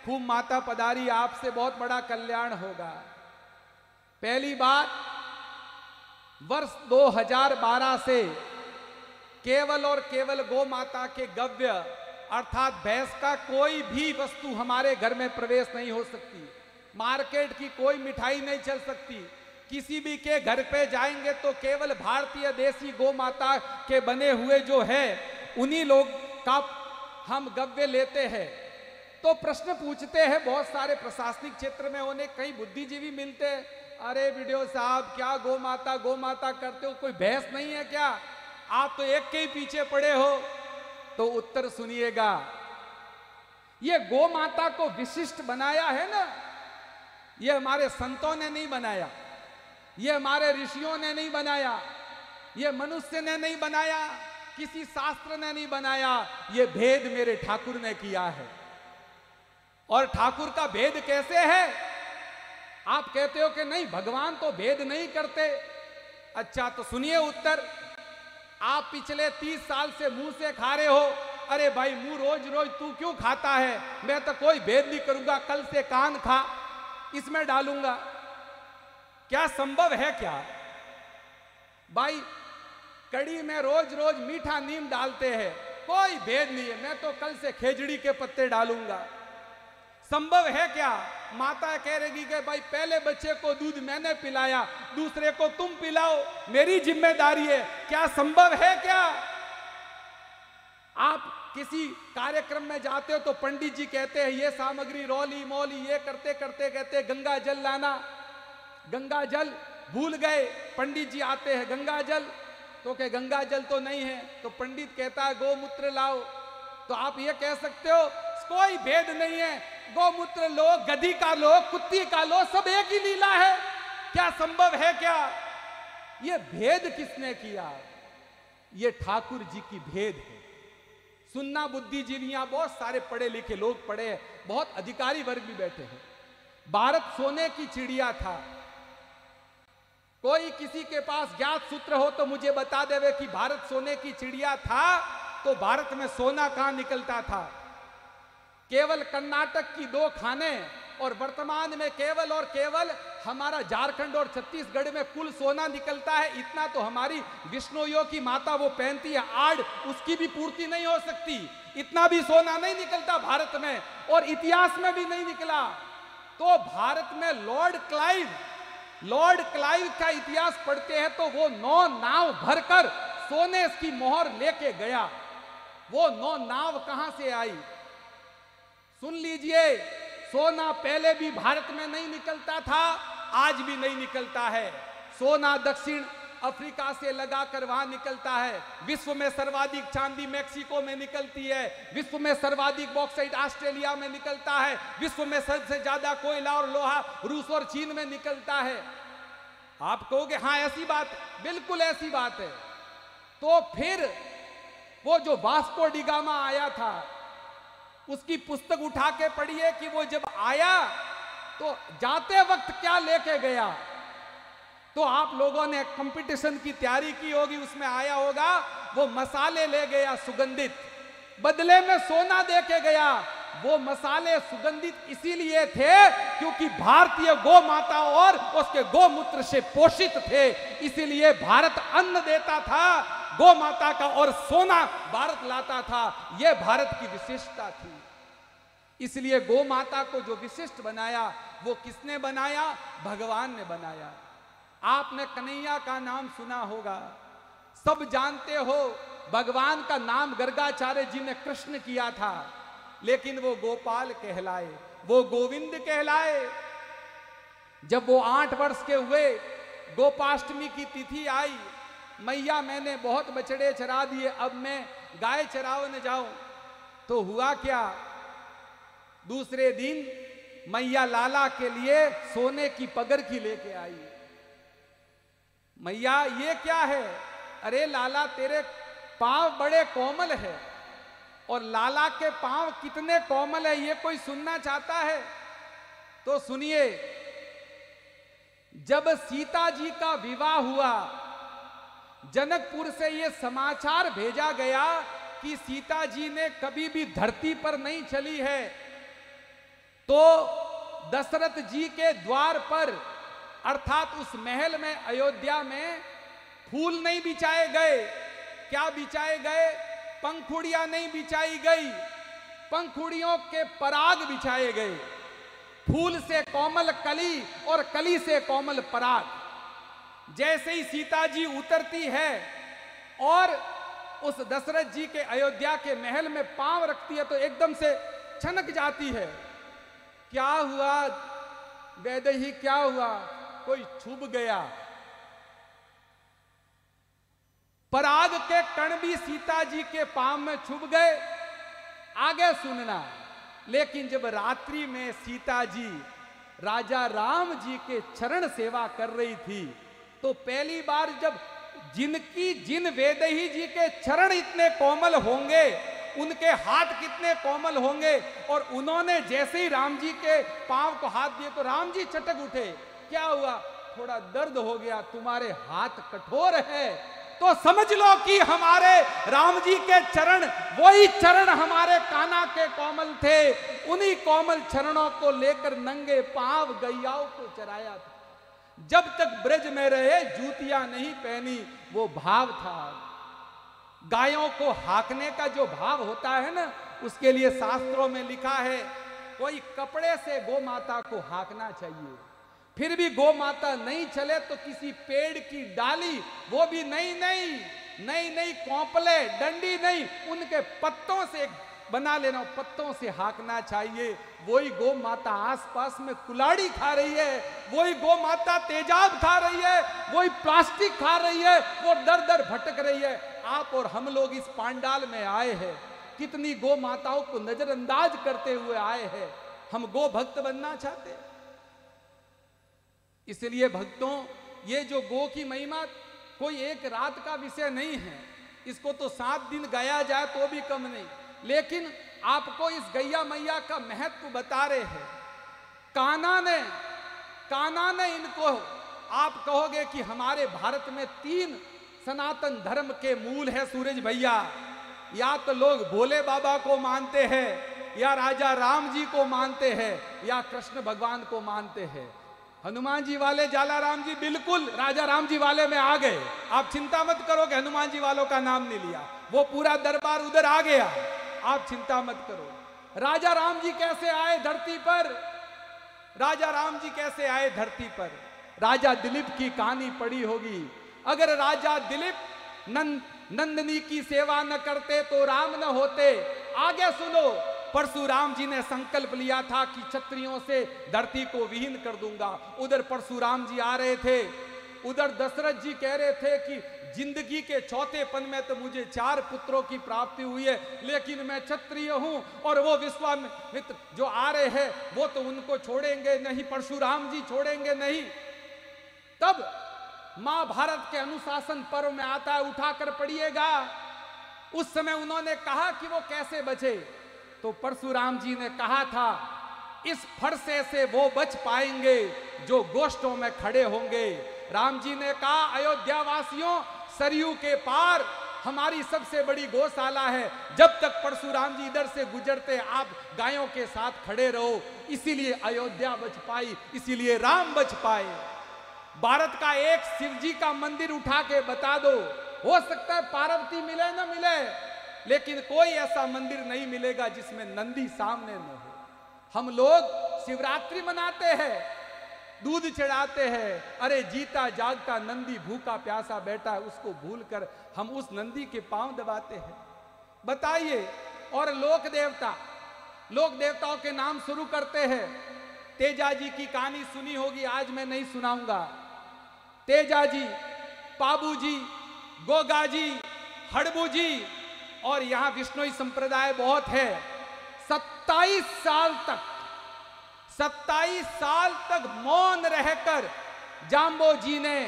खूब माता पधारी, आपसे बहुत बड़ा कल्याण होगा। पहली बात, वर्ष 2012 से केवल और केवल गौ माता के गव्य अर्थात भैंस का कोई भी वस्तु हमारे घर में प्रवेश नहीं हो सकती, मार्केट की कोई मिठाई नहीं चल सकती। किसी भी के घर पे जाएंगे तो केवल भारतीय देसी गौ माता के बने हुए जो है उन्हीं लोग का हम गव्य लेते हैं। तो प्रश्न पूछते हैं बहुत सारे प्रशासनिक क्षेत्र में होने कई बुद्धिजीवी मिलते हैं, अरे वीडियो साहब क्या गौ माता करते हो, कोई भैंस नहीं है क्या, आप तो एक के ही पीछे पड़े हो। तो उत्तर सुनिएगा, ये गौ माता को विशिष्ट बनाया है ना, ये हमारे संतों ने नहीं बनाया, ये हमारे ऋषियों ने नहीं बनाया, ये मनुष्य ने नहीं बनाया, किसी शास्त्र ने नहीं बनाया, ये भेद मेरे ठाकुर ने किया है। और ठाकुर का भेद कैसे है? आप कहते हो कि नहीं भगवान तो भेद नहीं करते। अच्छा तो सुनिए उत्तर। आप पिछले 30 साल से मुंह से खा रहे हो, अरे भाई मुंह रोज रोज तू क्यों खाता है, मैं तो कोई भेद नहीं करूंगा, कल से कान खा, इसमें डालूंगा। क्या संभव है क्या भाई? कड़ी में रोज रोज मीठा नीम डालते हैं, कोई भेद नहीं है, मैं तो कल से खेजड़ी के पत्ते डालूंगा। संभव है क्या? माता कह रही कि भाई पहले बच्चे को दूध मैंने पिलाया, दूसरे को तुम पिलाओ, मेरी जिम्मेदारी है। क्या संभव है क्या? आप किसी कार्यक्रम में जाते हो तो पंडित जी कहते हैं ये सामग्री रोली मोली, ये करते करते कहते गंगा जल लाना। गंगा जल भूल गए, पंडित जी आते हैं गंगा जल, तो क्या गंगा जल तो नहीं है, तो पंडित कहता है गोमूत्र लाओ। तो आप ये कह सकते हो कोई भेद नहीं है, गोमूत्र लो, गधी का लो, कुत्ती का लो, सब एक ही लीला है। क्या संभव है क्या? ये भेद किसने किया? ये ठाकुर जी की भेद है। सुनना बुद्धिजीवियां, बहुत सारे पढ़े लिखे लोग पढ़े हैं, बहुत अधिकारी वर्ग भी बैठे हैं। भारत सोने की चिड़िया था। कोई किसी के पास ज्ञात सूत्र हो तो मुझे बता देवे कि भारत सोने की चिड़िया था तो भारत में सोना कहां निकलता था? केवल कर्नाटक की 2 खाने और वर्तमान में केवल और केवल हमारा झारखंड और छत्तीसगढ़ में कुल सोना निकलता है। इतना तो हमारी विष्णुयों की माता वो पहनती है आड़, उसकी भी पूर्ति नहीं हो सकती। इतना भी सोना नहीं निकलता भारत में, और इतिहास में भी नहीं निकला। तो भारत में लॉर्ड क्लाइव का इतिहास पढ़ते हैं तो वो 9 नाव भरकर सोने की मोहर लेके गया। वो 9 नाव कहां से आई? सुन लीजिए, सोना पहले भी भारत में नहीं निकलता था, आज भी नहीं निकलता है। सोना दक्षिण अफ्रीका से लगाकर वहां निकलता है। विश्व में सर्वाधिक चांदी मैक्सिको में निकलती है। विश्व में सर्वाधिक बॉक्साइट ऑस्ट्रेलिया में निकलता है। विश्व में सबसे ज्यादा कोयला और लोहा रूस और चीन में निकलता है। आप कहोगे हाँ ऐसी बात, बिल्कुल ऐसी बात है। तो फिर वो जो वास्को डी गामा आया था, उसकी पुस्तक उठा के पढ़िए कि वो जब आया तो जाते वक्त क्या लेके गया। तो आप लोगों ने कंपटीशन की तैयारी की होगी, उसमें आया होगा वो मसाले ले गया सुगंधित, बदले में सोना दे के गया। वो मसाले सुगंधित इसीलिए थे क्योंकि भारतीय गौ माता और उसके गोमूत्र से पोषित थे, इसीलिए भारत अन्न देता था गौ माता का और सोना भारत लाता था। यह भारत की विशिष्टता थी। इसलिए गौ माता को जो विशिष्ट बनाया वो किसने बनाया? भगवान ने बनाया। आपने कन्हैया का नाम सुना होगा, सब जानते हो। भगवान का नाम गर्गाचार्य जी ने कृष्ण किया था, लेकिन वो गोपाल कहलाए, वो गोविंद कहलाए। जब वो 8 वर्ष के हुए, गोपाष्टमी की तिथि आई, मैया मैंने बहुत बछड़े चरा दिए, अब मैं गाय चराने जाऊं। तो हुआ क्या? दूसरे दिन मैया लाला के लिए सोने की पगरखी लेके आई। मैया ये क्या है? अरे लाला तेरे पांव बड़े कोमल है। और लाला के पांव कितने कोमल है ये कोई सुनना चाहता है? तो सुनिए, जब सीता जी का विवाह हुआ, जनकपुर से यह समाचार भेजा गया कि सीता जी ने कभी भी धरती पर नहीं चली है। तो दशरथ जी के द्वार पर अर्थात उस महल में अयोध्या में फूल नहीं बिछाए गए। क्या बिछाए गए? पंखुड़ियां नहीं बिछाई गई, पंखुड़ियों के पराग बिछाए गए। फूल से कोमल कली और कली से कोमल पराग। जैसे ही सीता जी उतरती है और उस दशरथ जी के अयोध्या के महल में पांव रखती है तो एकदम से छनक जाती है। क्या हुआ वैदेही, क्या हुआ? कोई छुप गया। पराग के कण भी सीता जी के पांव में छुप गए। आगे सुनना। लेकिन जब रात्रि में सीता जी राजा राम जी के चरण सेवा कर रही थी तो पहली बार जब जिन वैदेही जी के चरण इतने कोमल होंगे, उनके हाथ कितने कोमल होंगे, और उन्होंने जैसे ही राम जी के पांव को हाथ दिए तो राम जी चटक उठे। क्या हुआ? थोड़ा दर्द हो गया, तुम्हारे हाथ कठोर है। तो समझ लो कि हमारे राम जी के चरण, वही चरण हमारे कान्हा के कोमल थे। उन्हीं कोमल चरणों को लेकर नंगे पांव गैयाओं को चराया था। जब तक ब्रज में रहे जूतियां नहीं पहनी, वो भाव था। गायों को हाकने का जो भाव होता है ना, उसके लिए शास्त्रों में लिखा है, कोई कपड़े से गौ माता को हाँकना चाहिए। फिर भी गौ माता नहीं चले तो किसी पेड़ की डाली, वो भी नई कौपले, डंडी नहीं, उनके पत्तों से बना लेना, पत्तों से हाँकना चाहिए। वही गौ माता आसपास में कुलाड़ी खा रही है, वही गौ माता तेजाब खा रही है, वही प्लास्टिक खा रही है, वो दर दर भटक रही है। आप और हम लोग इस पांडाल में आए हैं, कितनी गौ माताओं को नजरअंदाज करते हुए आए हैं। हम गौ भक्त बनना चाहते हैं। इसलिए भक्तों, ये जो गौ की महिमा कोई एक रात का विषय नहीं है, इसको तो 7 दिन गाया जाए तो भी कम नहीं। लेकिन आपको इस गैया मैया का महत्व बता रहे हैं। कान्हा ने इनको, आप कहोगे कि हमारे भारत में 3 सनातन धर्म के मूल है सूरज भैया, या तो लोग भोले बाबा को मानते हैं, या राजा राम जी को मानते हैं, या कृष्ण भगवान को मानते हैं। हनुमान जी वाले, जालाराम जी बिल्कुल राजा राम जी वाले में आ गए। आप चिंता मत करो कि हनुमान जी वालों का नाम नहीं लिया, वो पूरा दरबार उधर आ गया, आप चिंता मत करो। राजा राम जी कैसे आए धरती पर? राजा राम जी कैसे आए धरती पर? राजा दिलीप की कहानी पढ़ी होगी। अगर राजा दिलीप नंदनी की सेवा न करते तो राम न होते। आगे सुनो, परशुराम जी ने संकल्प लिया था कि क्षत्रियों से धरती को विहीन कर दूंगा। उधर परशुराम जी आ रहे थे, उधर दशरथ जी कह रहे थे कि जिंदगी के चौथेपन में तो मुझे 4 पुत्रों की प्राप्ति हुई है, लेकिन मैं क्षत्रिय हूं और वो विश्वामित्र जो आ रहे हैं वो तो उनको छोड़ेंगे नहीं, परशुराम जी छोड़ेंगे नहीं। तब महाभारत के अनुशासन पर्व में आता है, उठाकर पढ़िएगा। उस समय उन्होंने कहा कि वो कैसे बचे, तो परशुराम जी ने कहा था, इस फरसे से वो बच पाएंगे जो गोष्ठों में खड़े होंगे। राम जी ने कहा, अयोध्या वासियों, सरयू के पार हमारी सबसे बड़ी गौशाला है, जब तक परशुराम जी इधर से गुजरते आप गायों के साथ खड़े रहो। इसीलिए अयोध्या बच पाई, इसीलिए राम बच पाए। भारत का एक शिव जी का मंदिर उठा के बता दो, हो सकता है पार्वती मिले ना मिले, लेकिन कोई ऐसा मंदिर नहीं मिलेगा जिसमें नंदी सामने न हो। हम लोग शिवरात्रि मनाते हैं, दूध चढ़ाते हैं, अरे जीता जागता नंदी भूखा प्यासा बैठा है, उसको भूलकर हम उस नंदी के पांव दबाते हैं। बताइए। और लोक देवताओं के नाम शुरू करते हैं। तेजा जी की कहानी सुनी होगी, आज मैं नहीं सुनाऊंगा। तेजा जी, पाबू जी, गोगा जी, हड़बू जी, और यहां विष्णोई संप्रदाय बहुत है। 27 साल तक मौन रहकर जाम्बो जी ने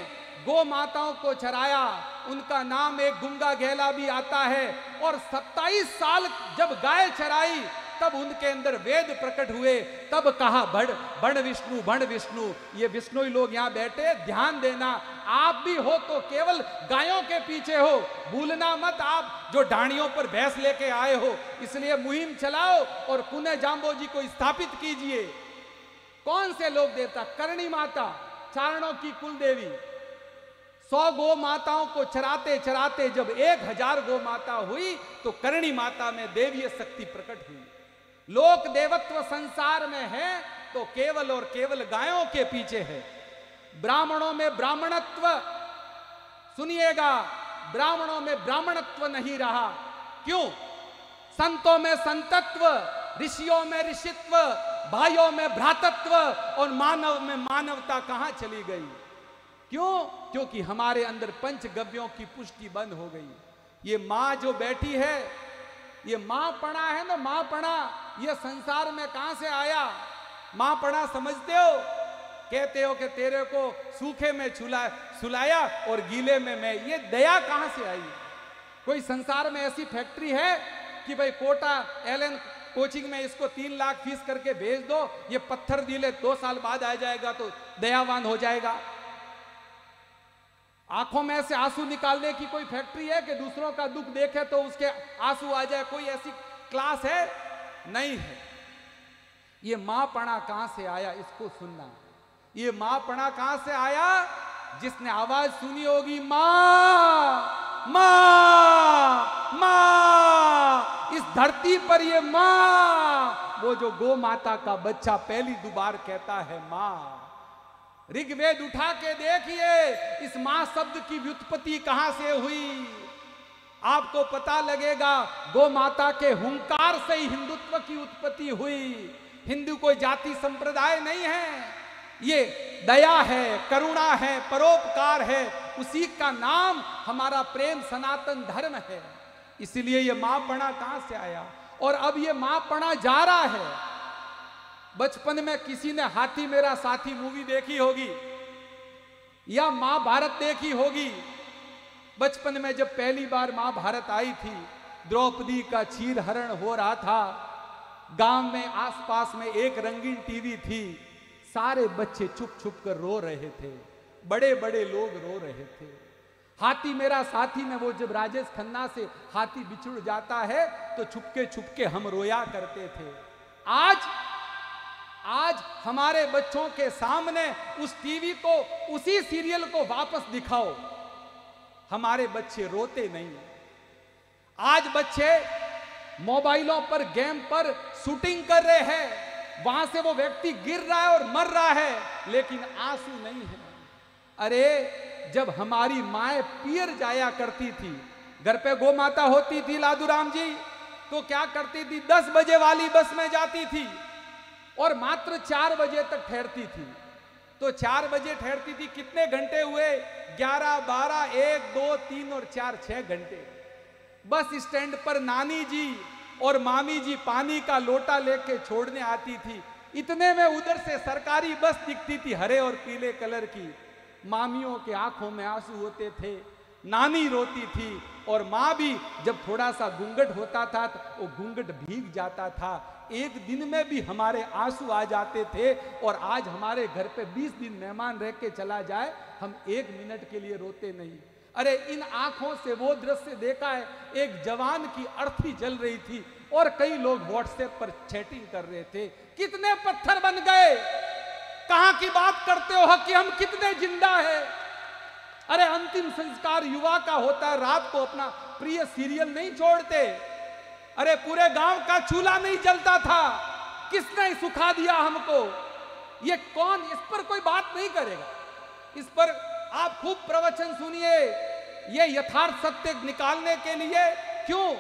गौ माताओं को चराया। उनका नाम एक गुंगा घेला भी आता है। और 27 साल जब गाय चराई तब उनके अंदर वेद प्रकट हुए। तब कहा बण विष्णु। ये विष्णुई लोग यहाँ बैठे, ध्यान देना, आप भी हो तो केवल गायों के पीछे हो, भूलना मत आप जो ढाणियों पर भैंस लेके आए हो। इसलिए मुहिम चलाओ और पुनः जाम्बो जी को स्थापित कीजिए। कौन से लोक देवता? करणी माता, चारणों की कुल देवी। 100 गौ माताओं को चराते चराते जब 1000 गौ माता हुई तो करणी माता में देवीय शक्ति प्रकट हुई। लोक देवत्व संसार में है तो केवल और केवल गायों के पीछे है। ब्राह्मणों में ब्राह्मणत्व, सुनिएगा, ब्राह्मणों में ब्राह्मणत्व नहीं रहा। क्यों? संतों में संतत्व, ऋषियों में ऋषित्व, भाइयों में भ्रातत्व और मानव में मानवता कहां चली गई? क्यों? क्योंकि हमारे अंदर पंचगव्यों की पुष्टि बंद हो गई। ये मां जो बैठी है, ये मांपणा है ना, मांपणा, ये संसार में कहां से आया? मांपणा समझते हो? कहते हो कि तेरे को सूखे में सुलाया और गीले में मैं, ये दया कहां से आई? कोई संसार में ऐसी फैक्ट्री है कि भाई कोटा एलन कोचिंग में इसको 3 लाख फीस करके भेज दो, ये पत्थर दिले 2 साल बाद आ जाएगा तो दयावान हो जाएगा? आंखों में से आंसू निकालने की कोई फैक्ट्री है कि दूसरों का दुख देखे तो उसके आंसू आ जाए? कोई ऐसी क्लास है? नहीं है। ये मांपणा कहां से आया, इसको सुनना। ये मांपणा कहां से आया? जिसने आवाज सुनी होगी, मां मां मां, इस धरती पर ये माँ, वो जो गो माता का बच्चा पहली दुबार कहता है माँ। ऋग्वेद उठा के देखिए इस माँ शब्द की व्युत्पत्ति कहां से हुई, आपको पता लगेगा। गो माता के हुंकार से ही हिंदुत्व की उत्पत्ति हुई। हिंदू कोई जाति संप्रदाय नहीं है, ये दया है, करुणा है, परोपकार है, उसी का नाम हमारा प्रेम सनातन धर्म है। इसलिए ये माँपणा कहां से आया और अब ये माँपणा जा रहा है। बचपन में किसी ने हाथी मेरा साथी मूवी देखी होगी या महाभारत देखी होगी। बचपन में जब पहली बार महाभारत आई थी, द्रौपदी का चीर हरण हो रहा था, गांव में आसपास में एक रंगीन टीवी थी, सारे बच्चे छुप छुप कर रो रहे थे, बड़े बड़े लोग रो रहे थे। हाथी मेरा साथी में वो जब राजेश खन्ना से हाथी बिछुड़ जाता है तो छुपके हम रोया करते थे। आज हमारे बच्चों के सामने उस टीवी को, उसी सीरियल को वापस दिखाओ, हमारे बच्चे रोते नहीं। आज बच्चे मोबाइलों पर, गेम पर शूटिंग कर रहे हैं, वहां से वो व्यक्ति गिर रहा है और मर रहा है, लेकिन आंसू नहीं है। अरे जब हमारी माए पियर जाया करती थी, घर पे गौ माता होती थी लादूराम जी, तो क्या करती थी, 10 बजे वाली बस में जाती थी और मात्र 4 बजे तक ठहरती थी। तो 4 बजे ठहरती थी, कितने घंटे हुए, 11, 12, 1, 2, 3 और 4, 6 घंटे। बस स्टैंड पर नानी जी और मामी जी पानी का लोटा लेके छोड़ने आती थी। इतने में उधर से सरकारी बस दिखती थी, हरे और पीले कलर की। मामियों के आंखों में आंसू होते थे, नानी रोती थी और माँ भी जब थोड़ा सा घूंघट होता था तो वो घूंघट भीग जाता था। एक दिन में भी हमारे आंसू आ जाते थे और आज हमारे घर पे 20 दिन मेहमान रह के चला जाए, हम 1 मिनट के लिए रोते नहीं। अरे इन आंखों से वो दृश्य देखा है, एक जवान की अर्थी जल रही थी और कई लोग व्हाट्सएप पर चैटिंग कर रहे थे। कितने पत्थर बन गए, कहां की बात करते हो कि हम कितने जिंदा हैं। अरे अंतिम संस्कार युवा का होता है, रात को अपना प्रिय सीरियल नहीं छोड़ते। अरे पूरे गांव का चूल्हा नहीं जलता था, किसने सुखा दिया हमको, ये कौन, इस पर कोई बात नहीं करेगा। इस पर आप खूब प्रवचन सुनिए, ये यथार्थ सत्य निकालने के लिए। क्यों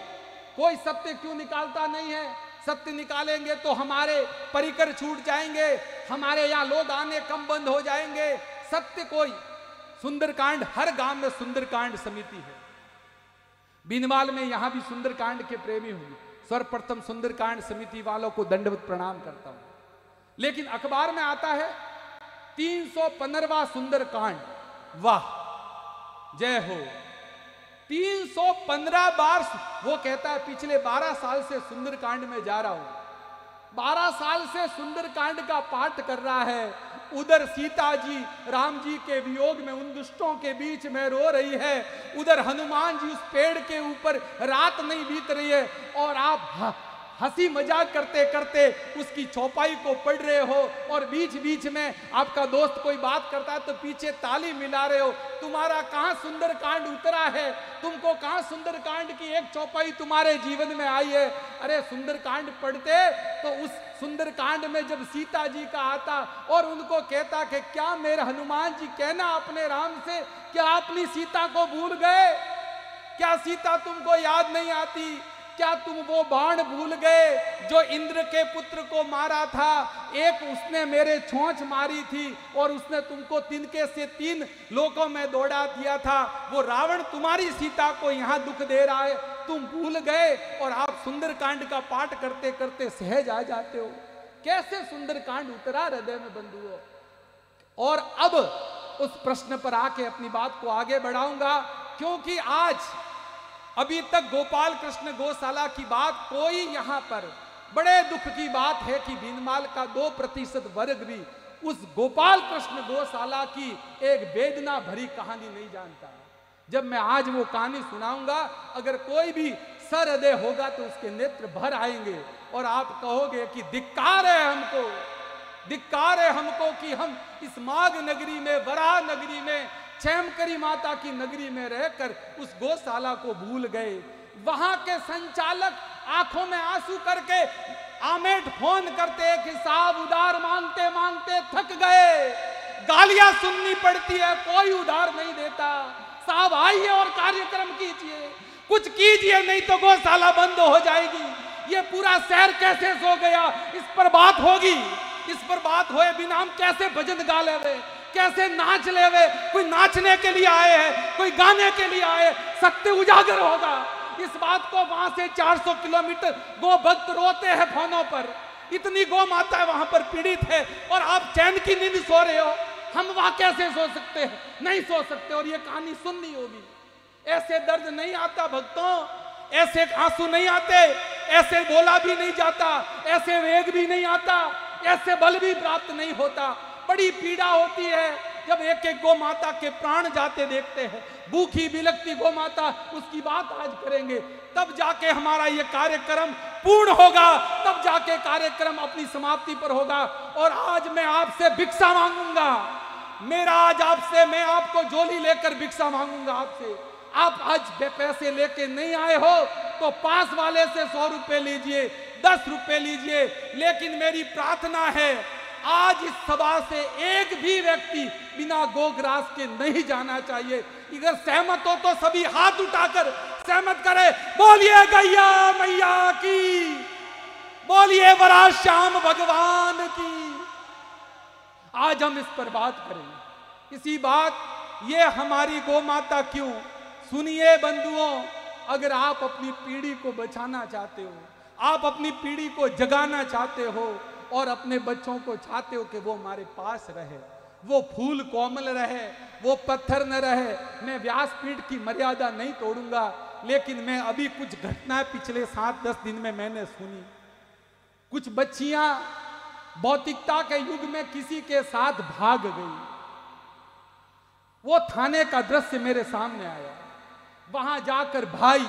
कोई सत्य क्यों निकालता नहीं है? सत्य निकालेंगे तो हमारे परिकर छूट जाएंगे, हमारे यहाँ लोग आने कम बंद हो जाएंगे। सत्य कोई, सुंदरकांड, हर गांव में सुंदरकांड समिति है। बीनवाल में यहां भी सुंदरकांड के प्रेमी होंगे। सर्वप्रथम सुंदरकांड समिति वालों को दंडवत प्रणाम करता हूं। लेकिन अखबार में आता है 315वां सुंदरकांड, वाह जय हो। 315 बार वो कहता है, पिछले 12 साल से सुंदरकांड में जा रहा हूं, 12 साल से सुंदरकांड का पाठ कर रहा है। उधर सीता जी राम जी के वियोग में उन दुष्टों के बीच में रो रही है, उधर हनुमान जी उस पेड़ के ऊपर रात नहीं बीत रही है और आप हंसी मजाक करते करते उसकी चौपाई को पढ़ रहे हो और बीच बीच में आपका दोस्त कोई बात करता है तो पीछे ताली मिला रहे हो। तुम्हारा कहां सुंदरकांड उतरा है, तुमको कहां सुंदरकांड की एक चौपाई तुम्हारे जीवन में आई है। अरे सुंदरकांड पढ़ते तो उस सुंदरकांड में जब सीता जी का आता और उनको कहता कि क्या मेरे हनुमान जी कहना अपने राम से, क्या अपनी सीता को भूल गए, क्या सीता तुमको याद नहीं आती, क्या तुम वो बाण भूल गए जो इंद्र के पुत्र को मारा था। एक उसने मेरे छोंच मारी थी और उसने तुमको तिनके से 3 लोकों में दौड़ा दिया था। वो रावण तुम्हारी सीता को यहाँ दुख दे रहा है, तुम भूल गए और आप सुंदरकांड का पाठ करते करते सहज आ जाते हो। कैसे सुंदरकांड उतरा हृदय में बंधुओं। और अब उस प्रश्न पर आके अपनी बात को आगे बढ़ाऊंगा, क्योंकि आज अभी तक गोपाल कृष्ण गौशाला की बात कोई यहाँ पर, बड़े दुख की बात है कि बीनमाल का 2% वर्ग भी उस गोपाल कृष्ण गौशाला की एक वेदना भरी कहानी नहीं जानता। जब मैं आज वो कहानी सुनाऊंगा, अगर कोई भी सहृदय होगा तो उसके नेत्र भर आएंगे और आप कहोगे कि धिक्कार है हमको, धिक्कार है हमको कि हम इस माघ नगरी में, वराह नगरी में, क्षेमकरी माता की नगरी में रहकर उस गौशाला को भूल गए। वहां के संचालक आंखों में आंसू करके आमेट फोन करते कि साहब उधार मांगते मांगते थक गए, गालियां सुननी पड़ती है, कोई उधार नहीं देता। साहब आइए और कार्यक्रम कीजिए, कुछ कीजिए, नहीं तो गौशाला बंद हो जाएगी। ये पूरा शहर कैसे सो गया, इस पर बात होगी। इस पर बात होए बिना हम कैसे भजन गा लेवे, कैसे नाच लेवे। कोई नाचने के लिए आए हैं, कोई गाने के लिए आए, सत्य उजागर होगा। इस बात को वहां से 400 किलोमीटर गो भक्त रोते हैं फोनों पर, इतनी गौ माता वहां पर पीड़ित है और आप चैन की नींद सो रहे हो। हम वहां कैसे सो सकते हैं? नहीं सो सकते। और ये कहानी सुननी होगी। ऐसे दर्द नहीं आता भक्तों, ऐसे आंसू नहीं आते, ऐसे बोला भी नहीं जाता, ऐसे वेग भी नहीं आता, ऐसे बल भी प्राप्त नहीं होता। बड़ी पीड़ा होती है जब एक एक गौ माता के प्राण जाते देखते हैं। भूखी बिलखती गौ माता, उसकी बात आज करेंगे, तब जाके हमारा ये कार्यक्रम पूर्ण होगा, तब जाके कार्यक्रम अपनी समाप्ति पर होगा। और आज मैं आपसे भिक्षा मांगूंगा, मेरा आज आपसे, मैं आपको झोली लेकर भिक्षा मांगूंगा आपसे। आप आज पैसे लेके नहीं आए हो तो पास वाले से 100 रुपए लीजिए, 10 रुपए लीजिए, लेकिन मेरी प्रार्थना है आज इस सभा से एक भी व्यक्ति बिना गोग्रास के नहीं जाना चाहिए। अगर सहमत हो तो सभी हाथ उठाकर सहमत करे। बोलिए गैया मैया की, बोलिए वरा श्याम भगवान की। आज हम इस पर बात करेंगे। इसी बात, ये हमारी गौ माता क्यों। सुनिए बंधुओं, अगर आप अपनी पीढ़ी को बचाना चाहते हो, आप अपनी पीढ़ी को जगाना चाहते हो और अपने बच्चों को चाहते हो कि वो हमारे पास रहे, वो फूल कोमल रहे, वो पत्थर न रहे। मैं व्यासपीठ की मर्यादा नहीं तोड़ूंगा, लेकिन मैं अभी कुछ घटनाएं पिछले 7-10 दिन में मैंने सुनी। कुछ बच्चियां भौतिकता के युग में किसी के साथ भाग गई। वो थाने का दृश्य मेरे सामने आया। वहां जाकर भाई,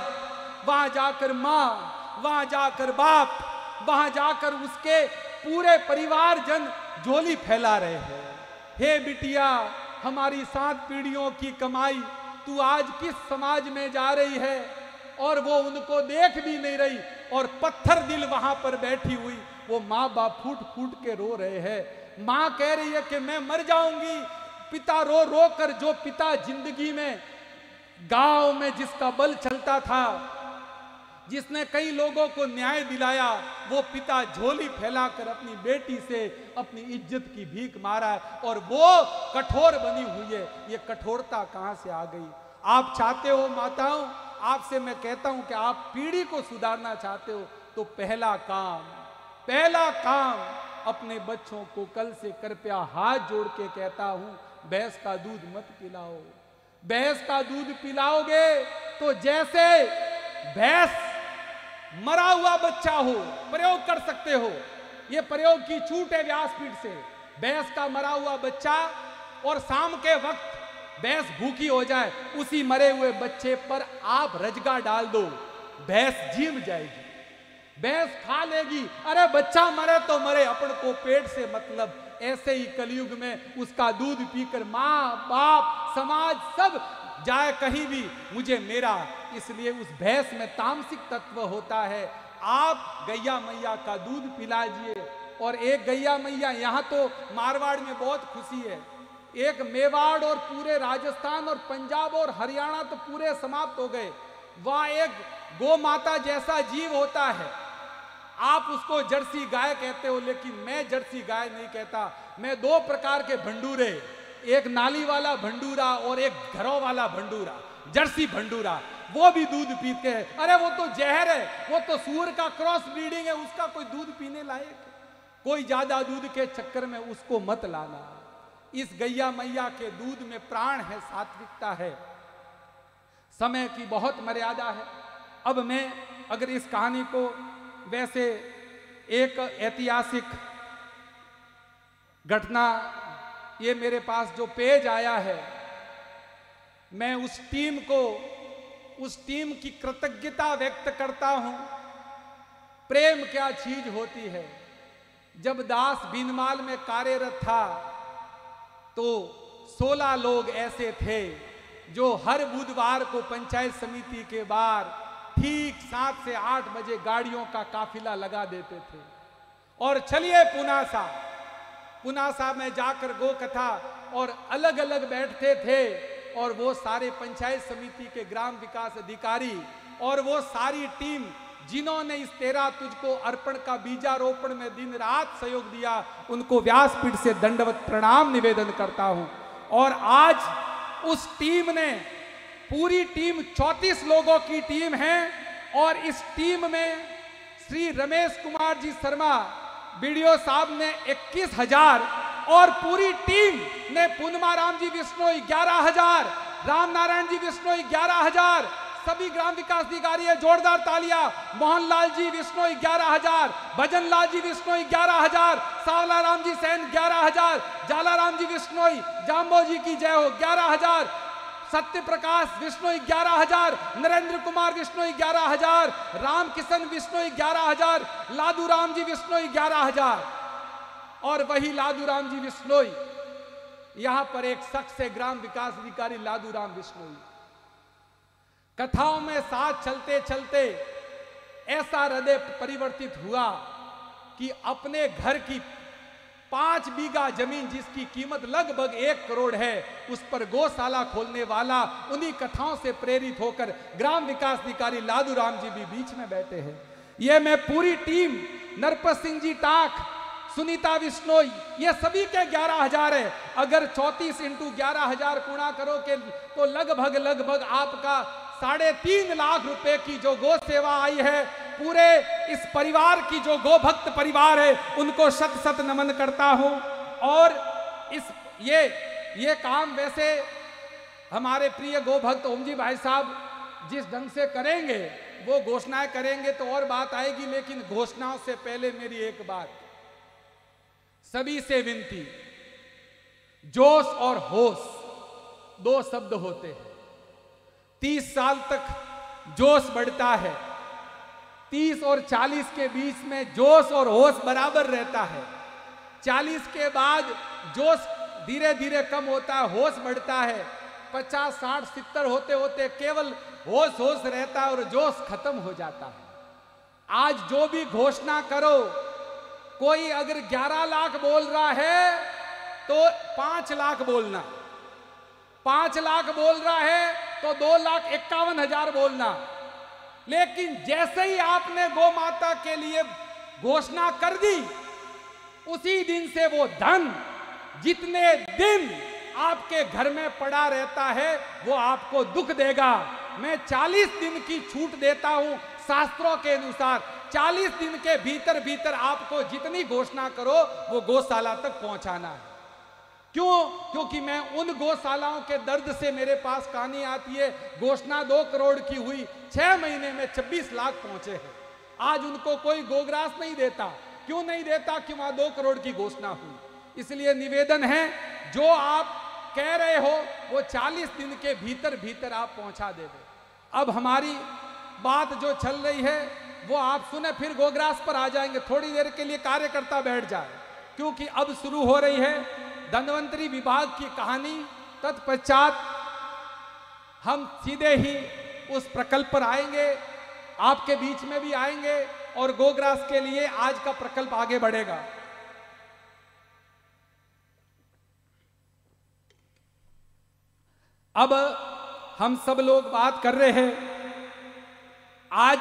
वहां जाकर माँ, वहां जाकर बाप, वहां जाकर उसके पूरे परिवारजन झोली फैला रहे हैं। हे बिटिया, हमारी 7 पीढ़ियों की कमाई तू आज किस समाज में जा रही है? और वो उनको देख भी नहीं रही और पत्थर दिल वहां पर बैठी हुई वो माँ बाप फूट फूट के रो रहे हैं। माँ कह रही है कि मैं मर जाऊंगी। पिता रो रो कर, जो पिता जिंदगी में गांव में जिसका बल चलता था, जिसने कई लोगों को न्याय दिलाया, वो पिता झोली फैलाकर अपनी बेटी से अपनी इज्जत की भीख मारा है और वो कठोर बनी हुई है। ये कठोरता कहां से आ गई? आप चाहते हो माताओं, आपसे मैं कहता हूं कि आप पीढ़ी को सुधारना चाहते हो तो पहला काम अपने बच्चों को कल से कृपया हाथ जोड़ के कहता हूं, भैंस का दूध मत पिलाओ। भैंस का दूध पिलाओगे तो जैसे भैंस मरा हुआ बच्चा हो, प्रयोग कर सकते हो, ये प्रयोग की छूट है व्यासपीठ से। भैंस का मरा हुआ बच्चा और शाम के वक्त भैंस भूखी हो जाए, उसी मरे हुए बच्चे पर आप रजगा डाल दो, भैंस जीव जाएगी, भैंस खा लेगी। अरे बच्चा मरे तो मरे, अपन को पेट से मतलब। ऐसे ही कलयुग में उसका दूध पीकर माँ बाप समाज सब जाए कहीं भी, मुझे मेरा। इसलिए उस भैंस में तामसिक तत्व होता है। आप गैया मैया का दूध पिलाइए। और एक गैया मैया, यहाँ तो मारवाड़ में बहुत खुशी है, एक मेवाड़ और पूरे राजस्थान और पंजाब और हरियाणा तो पूरे समाप्त हो गए। वहाँ एक गौ माता जैसा जीव होता है, आप उसको जर्सी गाय कहते हो, लेकिन मैं जर्सी गाय नहीं कहता। मैं 2 प्रकार के भंडूरे, एक नाली वाला भंडूरा और एक घरों वाला भंडूरा, जर्सी भंडूरा, वो भी दूध पीते हैं। अरे वो तो जहर है, वो तो सूअर का क्रॉस ब्रीडिंग है, उसका कोई दूध पीने लायक? कोई ज्यादा दूध के चक्कर में उसको मत लाना। इस गैया मैया के दूध में प्राण है, सात्विकता है। समय की बहुत मर्यादा है। अब मैं अगर इस कहानी को, वैसे एक ऐतिहासिक घटना, ये मेरे पास जो पेज आया है, मैं उस टीम की कृतज्ञता व्यक्त करता हूं। प्रेम क्या चीज होती है। जब दास बीनमाल में कार्यरत था तो 16 लोग ऐसे थे जो हर बुधवार को पंचायत समिति के बाहर ठीक 7 से 8 बजे गाड़ियों का काफिला लगा देते थे और चलिए पुनासा में जाकर गो कथा और अलग अलग बैठते थे और वो सारे पंचायत समिति के ग्राम विकास अधिकारी और वो सारी टीम जिन्होंने इस 13 तुझको अर्पण का बीजारोपण में दिन रात सहयोग दिया, उनको व्यासपीठ से दंडवत प्रणाम निवेदन करता हूं। और आज उस टीम ने, पूरी टीम 34 लोगों की टीम है और इस टीम में श्री रमेश कुमार जी शर्मा बीडीओ साहब ने 21,000 और पूरी टीम ने पूर्णमाराम जी विश्नोई 11,000, रामनारायण जी विश्नोई 11,000, सभी ग्राम विकास अधिकारी है, जोरदार तालियां। मोहनलाल जी विश्नोई 11,000, भजन लाल जी विश्नोई 11,000, सावला राम जी सैन 11,000, जालाराम जी विश्नोई, जाम्बो जी की जय हो 11,000, सत्य प्रकाश विश्नोई 11,000, नरेंद्र कुमार विश्नोई 11,000, राम किशन विश्नोई 11,000, लादू राम जी विश्नोई 11,000। और वही लादू राम जी विश्नोई, यहां पर एक शख्स है ग्राम विकास अधिकारी लादू राम विश्नोई। कथाओं में साथ चलते चलते ऐसा हृदय परिवर्तित हुआ कि अपने घर की 5 बीघा जमीन जिसकी कीमत लगभग 1 करोड़ है, उस पर गौशाला खोलने वाला उन्हीं कथाओं से प्रेरित होकर ग्राम विकास अधिकारी लादू राम जी भी बीच में बैठे हैं। ये मैं पूरी टीम, नरपत सिंह जी टाक, सुनीता विश्नोई, ये सभी के 11,000 है। अगर 34 इंटू 11,000 गुणा करो के तो लगभग आपका 3.5 लाख रुपए की जो गो सेवा आई है, पूरे इस परिवार की जो गो भक्त परिवार है उनको शत शत नमन करता हूं। और इस ये काम वैसे हमारे प्रिय गो भक्त ओम जी भाई साहब जिस ढंग से करेंगे, वो घोषणाएं करेंगे तो और बात आएगी, लेकिन घोषणाओं से पहले मेरी एक बात, सभी से विनती, जोश और होश 2 शब्द होते हैं। 30 साल तक जोश बढ़ता है, 30 और 40 के बीच में जोश और होश बराबर रहता है। 40 के बाद जोश धीरे धीरे कम होता है, होश बढ़ता है। 50, 60, 70 होते होते केवल होश रहता है और जोश खत्म हो जाता है। आज जो भी घोषणा करो, कोई अगर 11 लाख बोल रहा है तो 5 लाख बोलना, 5 लाख बोल रहा है तो 2,51,000 बोलना। लेकिन जैसे ही आपने गौ माता के लिए घोषणा कर दी, उसी दिन से वो धन जितने दिन आपके घर में पड़ा रहता है वो आपको दुख देगा। मैं 40 दिन की छूट देता हूं शास्त्रों के अनुसार। 40 दिन के भीतर आपको जितनी घोषणा करो वो गौशाला तक पहुंचाना है। क्यों? क्योंकि मैं उन गौशालाओं के दर्द से मेरे पास कहानी आती है। घोषणा 2 करोड़ की हुई, 6 महीने में 26 लाख पहुंचे हैं। आज उनको कोई गोग्रास नहीं देता। क्यों नहीं देता? कि वहां 2 करोड़ की घोषणा हुई। इसलिए निवेदन है, जो आप कह रहे हो वो 40 दिन के भीतर आप पहुंचा देवे। अब हमारी बात जो चल रही है वो आप सुने, फिर गोग्रास पर आ जाएंगे। थोड़ी देर के लिए कार्यकर्ता बैठ जाए, क्योंकि अब शुरू हो रही है धन्वंतरी विभाग की कहानी। तत्पश्चात हम सीधे ही उस प्रकल्प पर आएंगे, आपके बीच में भी आएंगे और गोग्रास के लिए आज का प्रकल्प आगे बढ़ेगा। अब हम सब लोग बात कर रहे हैं, आज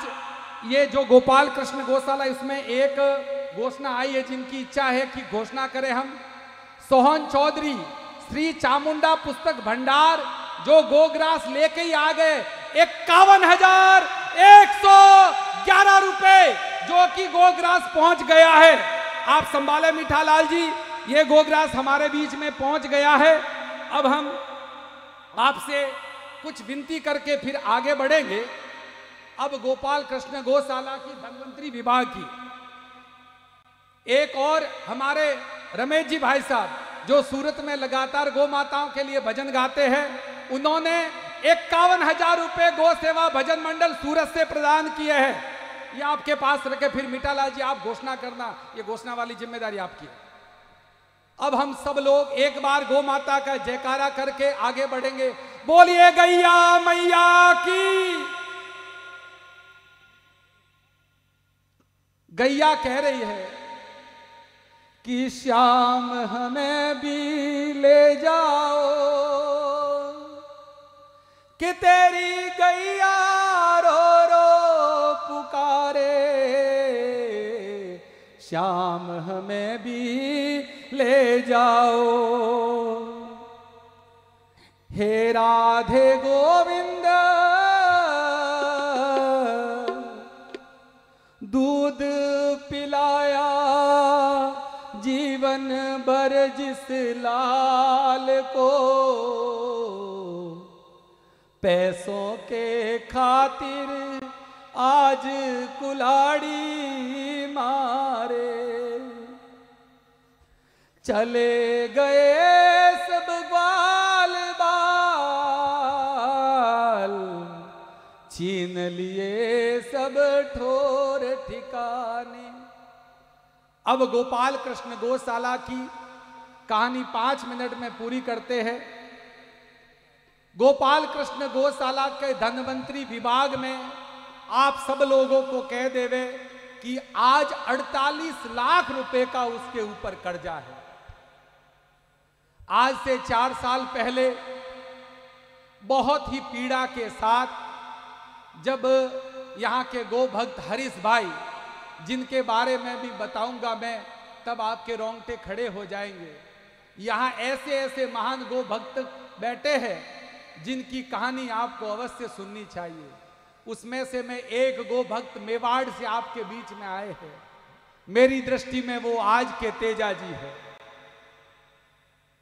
ये जो गोपाल कृष्ण गौशाला, इसमें एक घोषणा आई है जिनकी इच्छा है कि घोषणा करें हम। सोहन चौधरी श्री चामुंडा पुस्तक भंडार जो गोग्रास लेके ही आ गए, 51,111 रुपए जो कि गोग्रास पहुंच गया है। आप संभाले मीठालाल जी, ये गोग्रास हमारे बीच में पहुंच गया है। अब हम आपसे कुछ विनती करके फिर आगे बढ़ेंगे। अब गोपाल कृष्ण गौशाला की धन्वंतरी विभाग की एक और हमारे रमेश जी भाई साहब जो सूरत में लगातार गौ माताओं के लिए भजन गाते हैं, उन्होंने 51,000 रुपए गौ सेवा भजन मंडल सूरत से प्रदान किए हैं। ये आपके पास रखे, फिर मीठालाल जी आप घोषणा करना, ये घोषणा वाली जिम्मेदारी आपकी है। अब हम सब लोग एक बार गौ माता का जयकारा करके आगे बढ़ेंगे। बोलिए गैया मैया की, गैया कह रही है कि श्याम हमें भी ले जाओ, कि तेरी गैया रो रो पुकारे, श्याम हमें भी ले जाओ। हे राधे गोविंद दूध पिलाया जीवन भर जिस लाल को, पैसों के खातिर आज कुल्हाड़ी मारे, चले गए सब ग्वाल बाल, छीन लिए सब ठोर ठिकाने। अब गोपाल कृष्ण गौशाला की कहानी 5 मिनट में पूरी करते हैं। गोपाल कृष्ण गौशाला के धनवंतरी विभाग में आप सब लोगों को कह देवे कि आज 48 लाख रुपए का उसके ऊपर कर्जा है। आज से 4 साल पहले बहुत ही पीड़ा के साथ जब यहाँ के गो भक्त हरीश भाई, जिनके बारे में भी बताऊंगा मैं, तब आपके रोंगटे खड़े हो जाएंगे। यहाँ ऐसे ऐसे महान गो भक्त बैठे हैं जिनकी कहानी आपको अवश्य सुननी चाहिए। उसमें से मैं एक गो भक्त मेवाड़ से आपके बीच में आए हैं। मेरी दृष्टि में वो आज के तेजा जी है।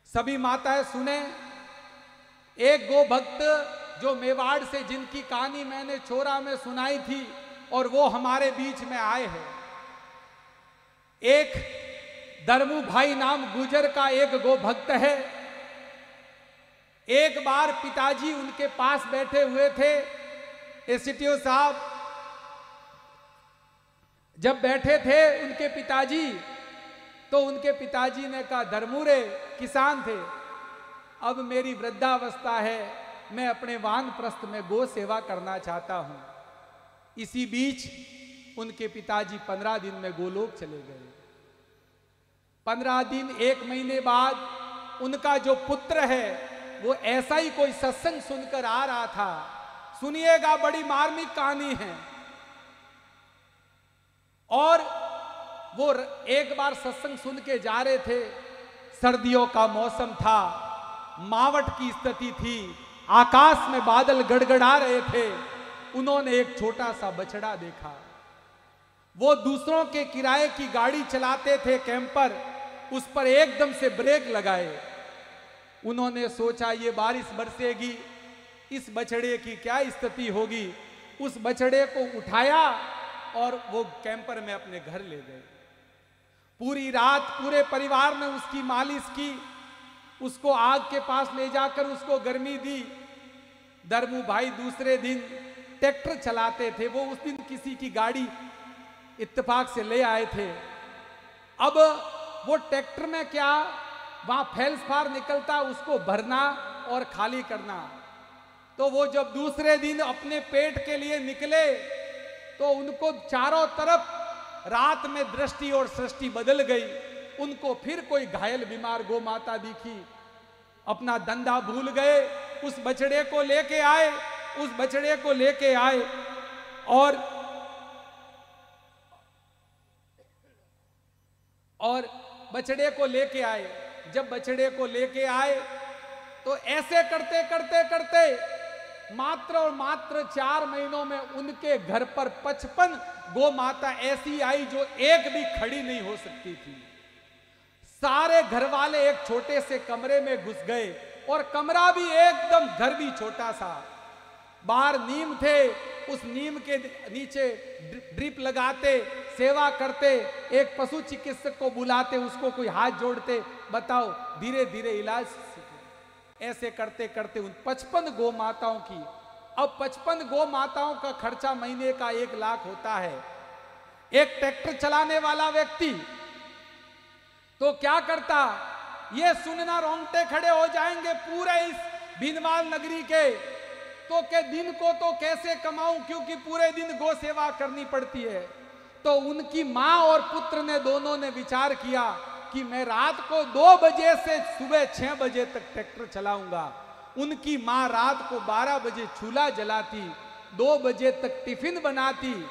सभी माताएं सुने, एक गो भक्त जो मेवाड़ से, जिनकी कहानी मैंने छोरा में सुनाई थी और वो हमारे बीच में आए हैं। एक धर्मू भाई नाम गुजर का एक गो भक्त है। एक बार पिताजी उनके पास बैठे हुए थे, एसटीओ साहब जब बैठे थे उनके पिताजी, तो उनके पिताजी ने कहा, धर्मूरे किसान थे, अब मेरी वृद्धावस्था है, मैं अपने वानप्रस्थ में गो सेवा करना चाहता हूं। इसी बीच उनके पिताजी 15 दिन में गोलोक चले गए। 15 दिन, 1 महीने बाद उनका जो पुत्र है वो ऐसा ही कोई सत्संग सुनकर आ रहा था। सुनिएगा, बड़ी मार्मिक कहानी है। और वो एक बार सत्संग सुन के जा रहे थे, सर्दियों का मौसम था, मावट की स्थिति थी, आकाश में बादल गड़गड़ा रहे थे। उन्होंने एक छोटा सा बछड़ा देखा। वो दूसरों के किराए की गाड़ी चलाते थे, कैंपर, उस पर एकदम से ब्रेक लगाए। उन्होंने सोचा ये बारिश बरसेगी, इस बछड़े की क्या स्थिति होगी। उस बछड़े को उठाया और वो कैंपर में अपने घर ले गए। पूरी रात पूरे परिवार ने उसकी मालिश की, उसको आग के पास ले जाकर उसको गर्मी दी। धर्मू भाई दूसरे दिन ट्रैक्टर चलाते थे, वो उस दिन किसी की गाड़ी इत्तेफाक से ले आए थे। अब वो ट्रैक्टर में क्या वहां फैल्सफार निकलता, उसको भरना और खाली करना। तो वो जब दूसरे दिन अपने पेट के लिए निकले तो उनको चारों तरफ रात में दृष्टि और सृष्टि बदल गई। उनको फिर कोई घायल बीमार गौ माता दिखी, अपना धंधा भूल गए, उस बछड़े को लेके आए, उस बछड़े को लेके आए और बछड़े को लेके आए। जब बछड़े को लेके आए तो ऐसे करते करते करते मात्र और मात्र 4 महीनों में उनके घर पर 55 गौ माता ऐसी आई जो एक भी खड़ी नहीं हो सकती थी। सारे घर वाले एक छोटे से कमरे में घुस गए और कमरा भी एकदम, घर भी छोटा सा। बाहर नीम थे, उस नीम के नीचे ड्रिप लगाते, सेवा करते, एक पशु चिकित्सक को बुलाते, उसको कोई हाथ जोड़ते, बताओ धीरे धीरे इलाज सीखे। ऐसे करते करते उन 55 गौ माताओं की, अब 55 गौ माताओं का खर्चा महीने का 1 लाख होता है। एक ट्रैक्टर चलाने वाला व्यक्ति तो क्या करता, ये सुनना रोंगटे खड़े हो जाएंगे पूरे इस भीनमाल नगरी के, तो के दिन को तो कैसे कमाऊं, क्योंकि पूरे दिन गौ सेवा करनी पड़ती है। तो उनकी माँ और पुत्र ने दोनों ने विचार किया कि मैं रात को 2 बजे से सुबह 6 बजे तक ट्रैक्टर चलाऊंगा। उनकी माँ रात को 12 बजे चूल्हा जलाती, 2 बजे तक टिफिन बनाती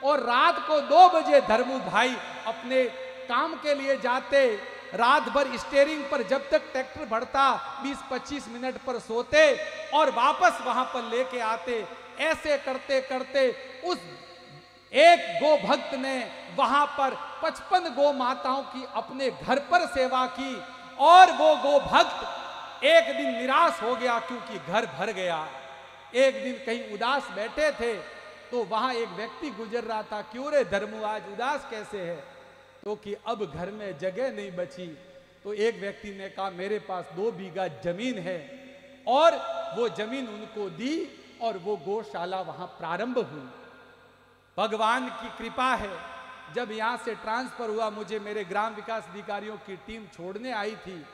और रात को 2 बजे धर्मू भाई अपने काम के लिए जाते। रात भर स्टीयरिंग पर जब तक ट्रैक्टर बढ़ता 20-25 मिनट पर सोते और वापस वहां पर लेके आते। ऐसे करते करते उस एक गो भक्त ने वहां पर 55 गो माताओं की अपने घर पर सेवा की और वो गो भक्त एक दिन निराश हो गया क्योंकि घर भर गया। एक दिन कहीं उदास बैठे थे तो वहां एक व्यक्ति गुजर रहा था। क्यों रे धर्मू आज उदास कैसे है? तो कि अब घर में जगह नहीं बची। तो एक व्यक्ति ने कहा मेरे पास 2 बीघा जमीन है और वो जमीन उनको दी और वो गौशाला वहां प्रारंभ हुई। भगवान की कृपा है, जब यहां से ट्रांसफर हुआ मुझे मेरे ग्राम विकास अधिकारियों की टीम छोड़ने आई थी।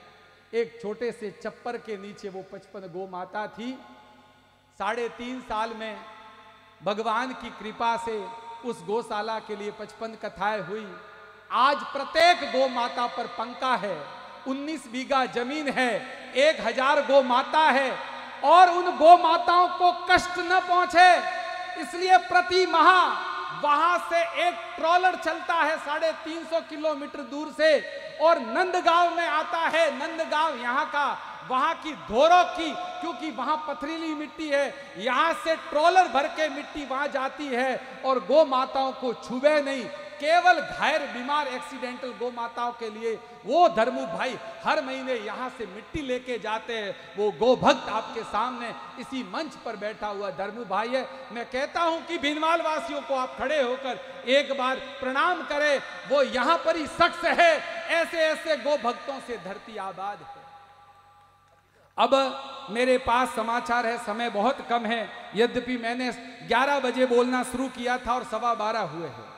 एक छोटे से छप्पर के नीचे वो 55 गौ माता थी। 3.5 साल में भगवान की कृपा से उस गौशाला के लिए 55 कथाएं हुई। आज प्रत्येक गौ माता पर पंखा है, 19 बीघा जमीन है, 1000 गौ माता है और उन गौ माताओं को कष्ट न पहुंचे इसलिए प्रति माह वहां से एक ट्रॉलर चलता है 350 किलोमीटर दूर से और नंदगांव में आता है। नंदगांव यहाँ का, वहां की धोरों की, क्योंकि वहां पथरीली मिट्टी है, यहां से ट्रॉलर भर के मिट्टी वहां जाती है और गौ माताओं को छुए नहीं। केवल घायल बीमार एक्सीडेंटल गौ माताओं के लिए वो धर्मू भाई हर महीने यहां से मिट्टी लेके जाते हैं। वो गौ भक्त आपके सामने इसी मंच पर बैठा हुआ धर्मू भाई है। मैं कहता हूं कि भीनमाल वासियों को आप खड़े होकर एक बार प्रणाम करें। वो यहां पर ही शख्स है, ऐसे ऐसे गौ भक्तों से धरती आबाद है। अब मेरे पास समाचार है, समय बहुत कम है, यद्यपि मैंने 11 बजे बोलना शुरू किया था और 12:15 हुए हैं।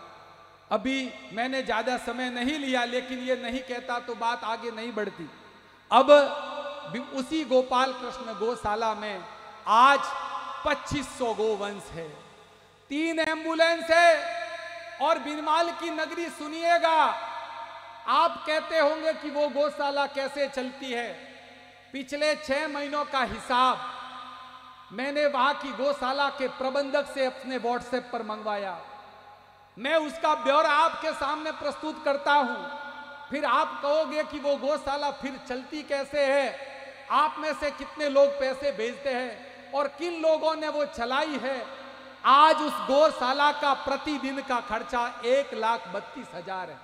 अभी मैंने ज्यादा समय नहीं लिया, लेकिन ये नहीं कहता तो बात आगे नहीं बढ़ती। अब उसी गोपाल कृष्ण गौशाला में आज 2500 गोवंश है, 3 एम्बुलेंस है और बीनमाल की नगरी सुनिएगा। आप कहते होंगे कि वो गौशाला कैसे चलती है। पिछले 6 महीनों का हिसाब मैंने वहां की गौशाला के प्रबंधक से अपने व्हाट्सएप पर मंगवाया। मैं उसका ब्यौरा आपके सामने प्रस्तुत करता हूं, फिर आप कहोगे कि वो गौशाला फिर चलती कैसे है, आप में से कितने लोग पैसे भेजते हैं और किन लोगों ने वो चलाई है। आज उस गौशाला का प्रतिदिन का खर्चा 1,32,000 है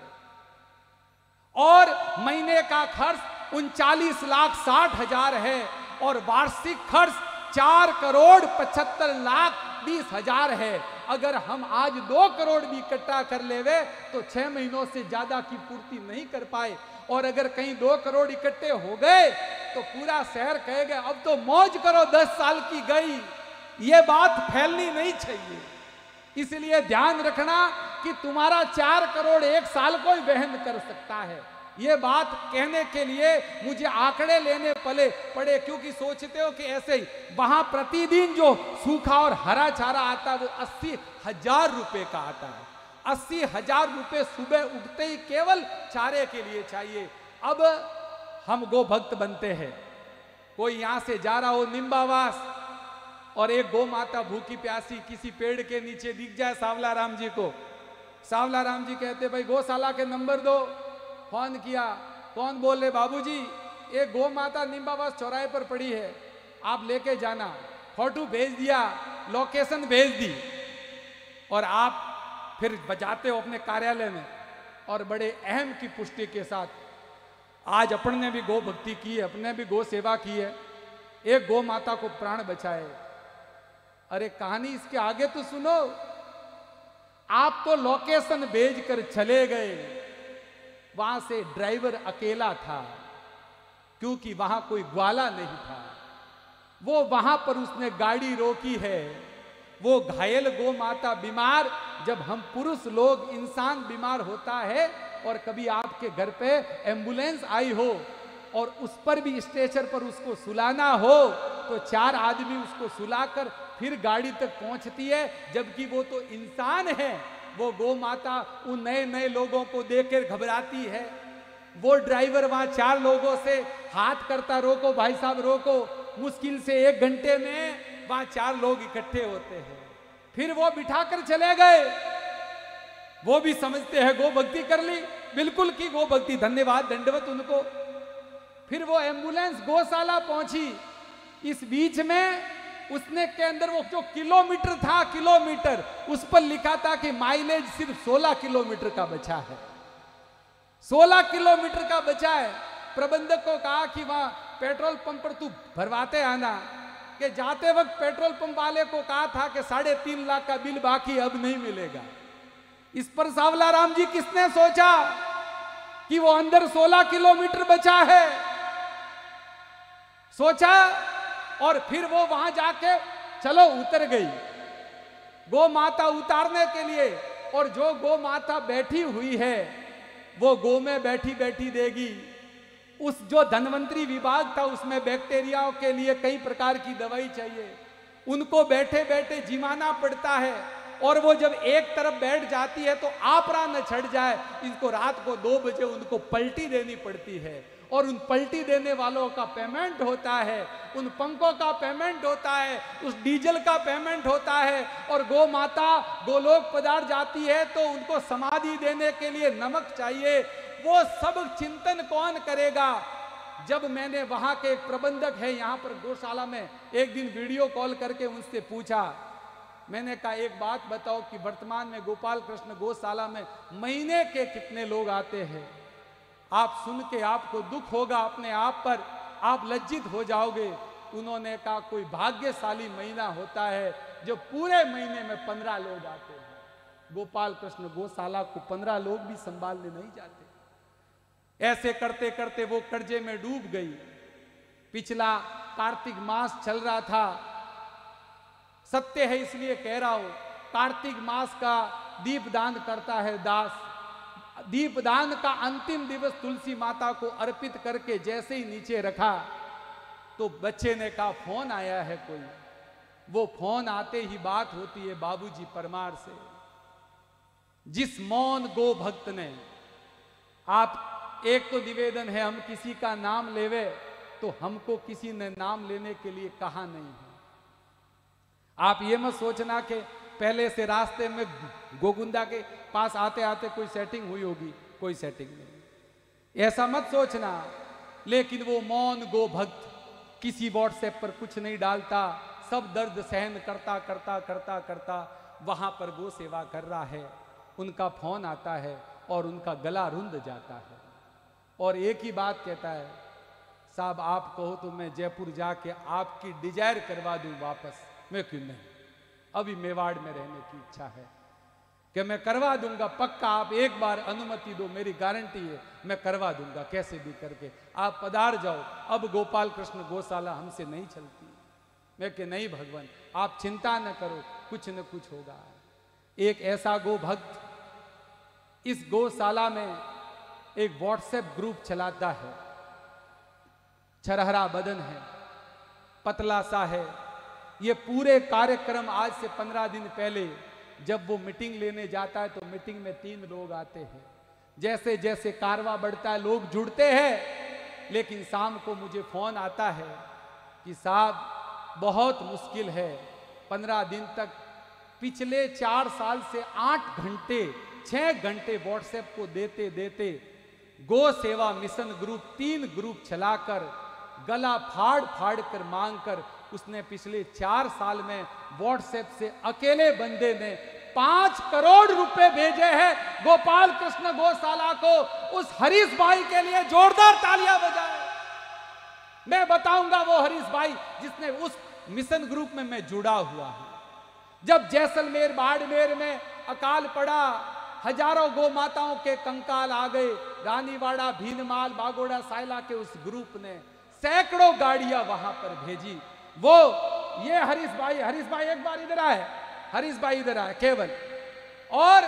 और महीने का खर्च 39,60,000 है और वार्षिक खर्च 4,75,20,000 है। अगर हम आज 2 करोड़ भी इकट्ठा कर लेवे तो 6 महीनों से ज्यादा की पूर्ति नहीं कर पाए। और अगर कहीं 2 करोड़ इकट्ठे हो गए तो पूरा शहर कहेगा अब तो मौज करो, 10 साल की गई। ये बात फैलनी नहीं चाहिए। इसलिए ध्यान रखना कि तुम्हारा 4 करोड़ 1 साल को ही वहन कर सकता है। ये बात कहने के लिए मुझे आंकड़े लेने पड़े, क्योंकि सोचते हो कि ऐसे ही वहां प्रतिदिन जो सूखा और हरा चारा आता है वो 80,000 रुपए का आता है। 80,000 रुपए सुबह उठते ही केवल चारे के लिए चाहिए। अब हम गो भक्त बनते हैं। कोई यहां से जा रहा हो निम्बावास और एक गौ माता भूखी प्यासी किसी पेड़ के नीचे दिख जाए सांवला राम जी को, सांवला राम जी कहते भाई गौशाला के नंबर दो। फोन किया, कौन बोल रहे? बाबूजी एक गौ माता निम्बावास चौराहे पर पड़ी है, आप लेके जाना। फोटो भेज दिया, लोकेशन भेज दी और आप फिर बजाते हो अपने कार्यालय में और बड़े अहम की पुष्टि के साथ आज अपन ने भी गौ भक्ति की है, अपने भी गौ सेवा की है, एक गौ माता को प्राण बचाए। अरे कहानी इसके आगे तो सुनो। आप तो लोकेशन भेज कर चले गए, वहां से ड्राइवर अकेला था क्योंकि वहां कोई ग्वाला नहीं था। वो वहां पर उसने गाड़ी रोकी है। वो घायल गौ माता बीमार, जब हम पुरुष लोग इंसान बीमार होता है और कभी आपके घर पे एम्बुलेंस आई हो और उस पर भी स्ट्रेचर पर उसको सुलाना हो तो 4 आदमी उसको सुलाकर फिर गाड़ी तक पहुंचती है, जबकि वो तो इंसान है। वो गौ माता उन नए नए लोगों को देखकर घबराती है। वो ड्राइवर वहां 4 लोगों से हाथ करता, रोको भाई साहब रोको। मुश्किल से 1 घंटे में वहां 4 लोग इकट्ठे होते हैं। फिर वो बिठाकर चले गए। वो भी समझते हैं गो भक्ति कर ली, बिल्कुल की गो भक्ति, धन्यवाद दंडवत उनको। फिर वो एम्बुलेंस गौशाला पहुंची। इस बीच में उसने के अंदर वो जो किलोमीटर था, किलोमीटर उस पर लिखा था कि माइलेज सिर्फ 16 किलोमीटर का बचा है, 16 किलोमीटर का बचा है। प्रबंधक को कहा कि वहां पेट्रोल पंप पर तू भरवाते आना। कि जाते वक्त पेट्रोल पंप वाले को कहा था कि 3.5 लाख का बिल बाकी, अब नहीं मिलेगा। इस पर सांवला राम जी किसने सोचा कि वो अंदर 16 किलोमीटर बचा है, सोचा। और फिर वो वहां जाके चलो उतर गई गौ माता उतारने के लिए। और जो गौ माता बैठी हुई है वो गौ में बैठी बैठी देगी। उस जो धन्वंतरी विभाग था उसमें बैक्टीरियाओं के लिए कई प्रकार की दवाई चाहिए, उनको बैठे बैठे जिमाना पड़ता है। और वो जब एक तरफ बैठ जाती है तो आपरा न चढ़ जाए, इनको रात को 2 बजे उनको पलटी देनी पड़ती है। और उन पलटी देने वालों का पेमेंट होता है, उन पंखों का पेमेंट होता है, उस डीजल का पेमेंट होता है। और गौ माता गोलोक पधार जाती है तो उनको समाधि देने के लिए नमक चाहिए। वो सब चिंतन कौन करेगा? जब मैंने वहां के एक प्रबंधक है यहाँ पर गौशाला में, एक दिन वीडियो कॉल करके उनसे पूछा, मैंने कहा एक बात बताओ कि वर्तमान में गोपाल कृष्ण गौशाला में महीने के कितने लोग आते हैं? आप सुन के आपको दुख होगा अपने आप पर, आप लज्जित हो जाओगे। उन्होंने कहा कोई भाग्यशाली महीना होता है जो पूरे महीने में 15 लोग आते हैं। गोपाल कृष्ण गौशाला को 15 लोग भी संभालने नहीं जाते। ऐसे करते करते वो कर्जे में डूब गई। पिछला कार्तिक मास चल रहा था, सत्य है इसलिए कह रहा हूं, कार्तिक मास का दीपदान करता है दास। दीपदान का अंतिम दिवस तुलसी माता को अर्पित करके जैसे ही नीचे रखा तो बच्चे ने कहा फोन आया है कोई। वो फोन आते ही बात होती है बाबूजी परमार से। जिस मौन गो भक्त ने, आप एक तो निवेदन है, हम किसी का नाम लेवे तो हमको किसी ने नाम लेने के लिए कहा नहीं है। आप ये मत सोचना कि पहले से रास्ते में गोगुंदा के पास आते आते कोई सेटिंग हुई होगी, कोई सेटिंग नहीं, ऐसा मत सोचना। लेकिन वो मौन गो भक्त किसी व्हाट्सएप पर कुछ नहीं डालता, सब दर्द सहन करता करता करता करता वहां पर गो सेवा कर रहा है। उनका फोन आता है और उनका गला रुंध जाता है और एक ही बात कहता है, साहब आप कहो तो मैं जयपुर जाके आपकी डिजायर करवा दूं वापस। मैं क्यों नहीं, अभी मेवाड़ में रहने की इच्छा है कि मैं करवा दूंगा पक्का। आप एक बार अनुमति दो, मेरी गारंटी है मैं करवा दूंगा कैसे भी करके। आप पधार जाओ, अब गोपाल कृष्ण गौशाला हमसे नहीं चलती। मैं कि नहीं भगवान आप चिंता न करो, कुछ न कुछ होगा। एक ऐसा गो भक्त इस गौशाला में एक व्हाट्सएप ग्रुप चलाता है, छरहरा बदन है, पतला सा है। ये पूरे कार्यक्रम आज से 15 दिन पहले जब वो मीटिंग लेने जाता है तो मीटिंग में 3 लोग आते हैं। जैसे जैसे कारवा बढ़ता है लोग जुड़ते हैं, लेकिन शाम को मुझे फोन आता है कि साहब बहुत मुश्किल है, 15 दिन तक पिछले 4 साल से 8 घंटे 6 घंटे व्हाट्सएप को देते देते गो सेवा मिशन ग्रुप 3 ग्रुप चलाकर गला फाड़ फाड़ कर मांग कर उसने पिछले 4 साल में व्हाट्सएप से अकेले बंदे ने 5 करोड़ रुपए भेजे हैं गोपाल कृष्ण गौशाला को। उस हरीश भाई के लिए जोरदार तालियां बजाएं। मैं बताऊंगा वो हरीश भाई जिसने उस मिशन ग्रुप में मैं जुड़ा हुआ हूं। जब जैसलमेर बाड़मेर में अकाल पड़ा, हजारों गौ माताओं के कंकाल आ गए। रानीवाड़ा, भीनमाल, बागोड़ा, सायला के उस ग्रुप ने सैकड़ों गाड़ियां वहां पर भेजी। वो ये हरीश भाई एक बार इधर आए, हरीश भाई इधर आए केवल। और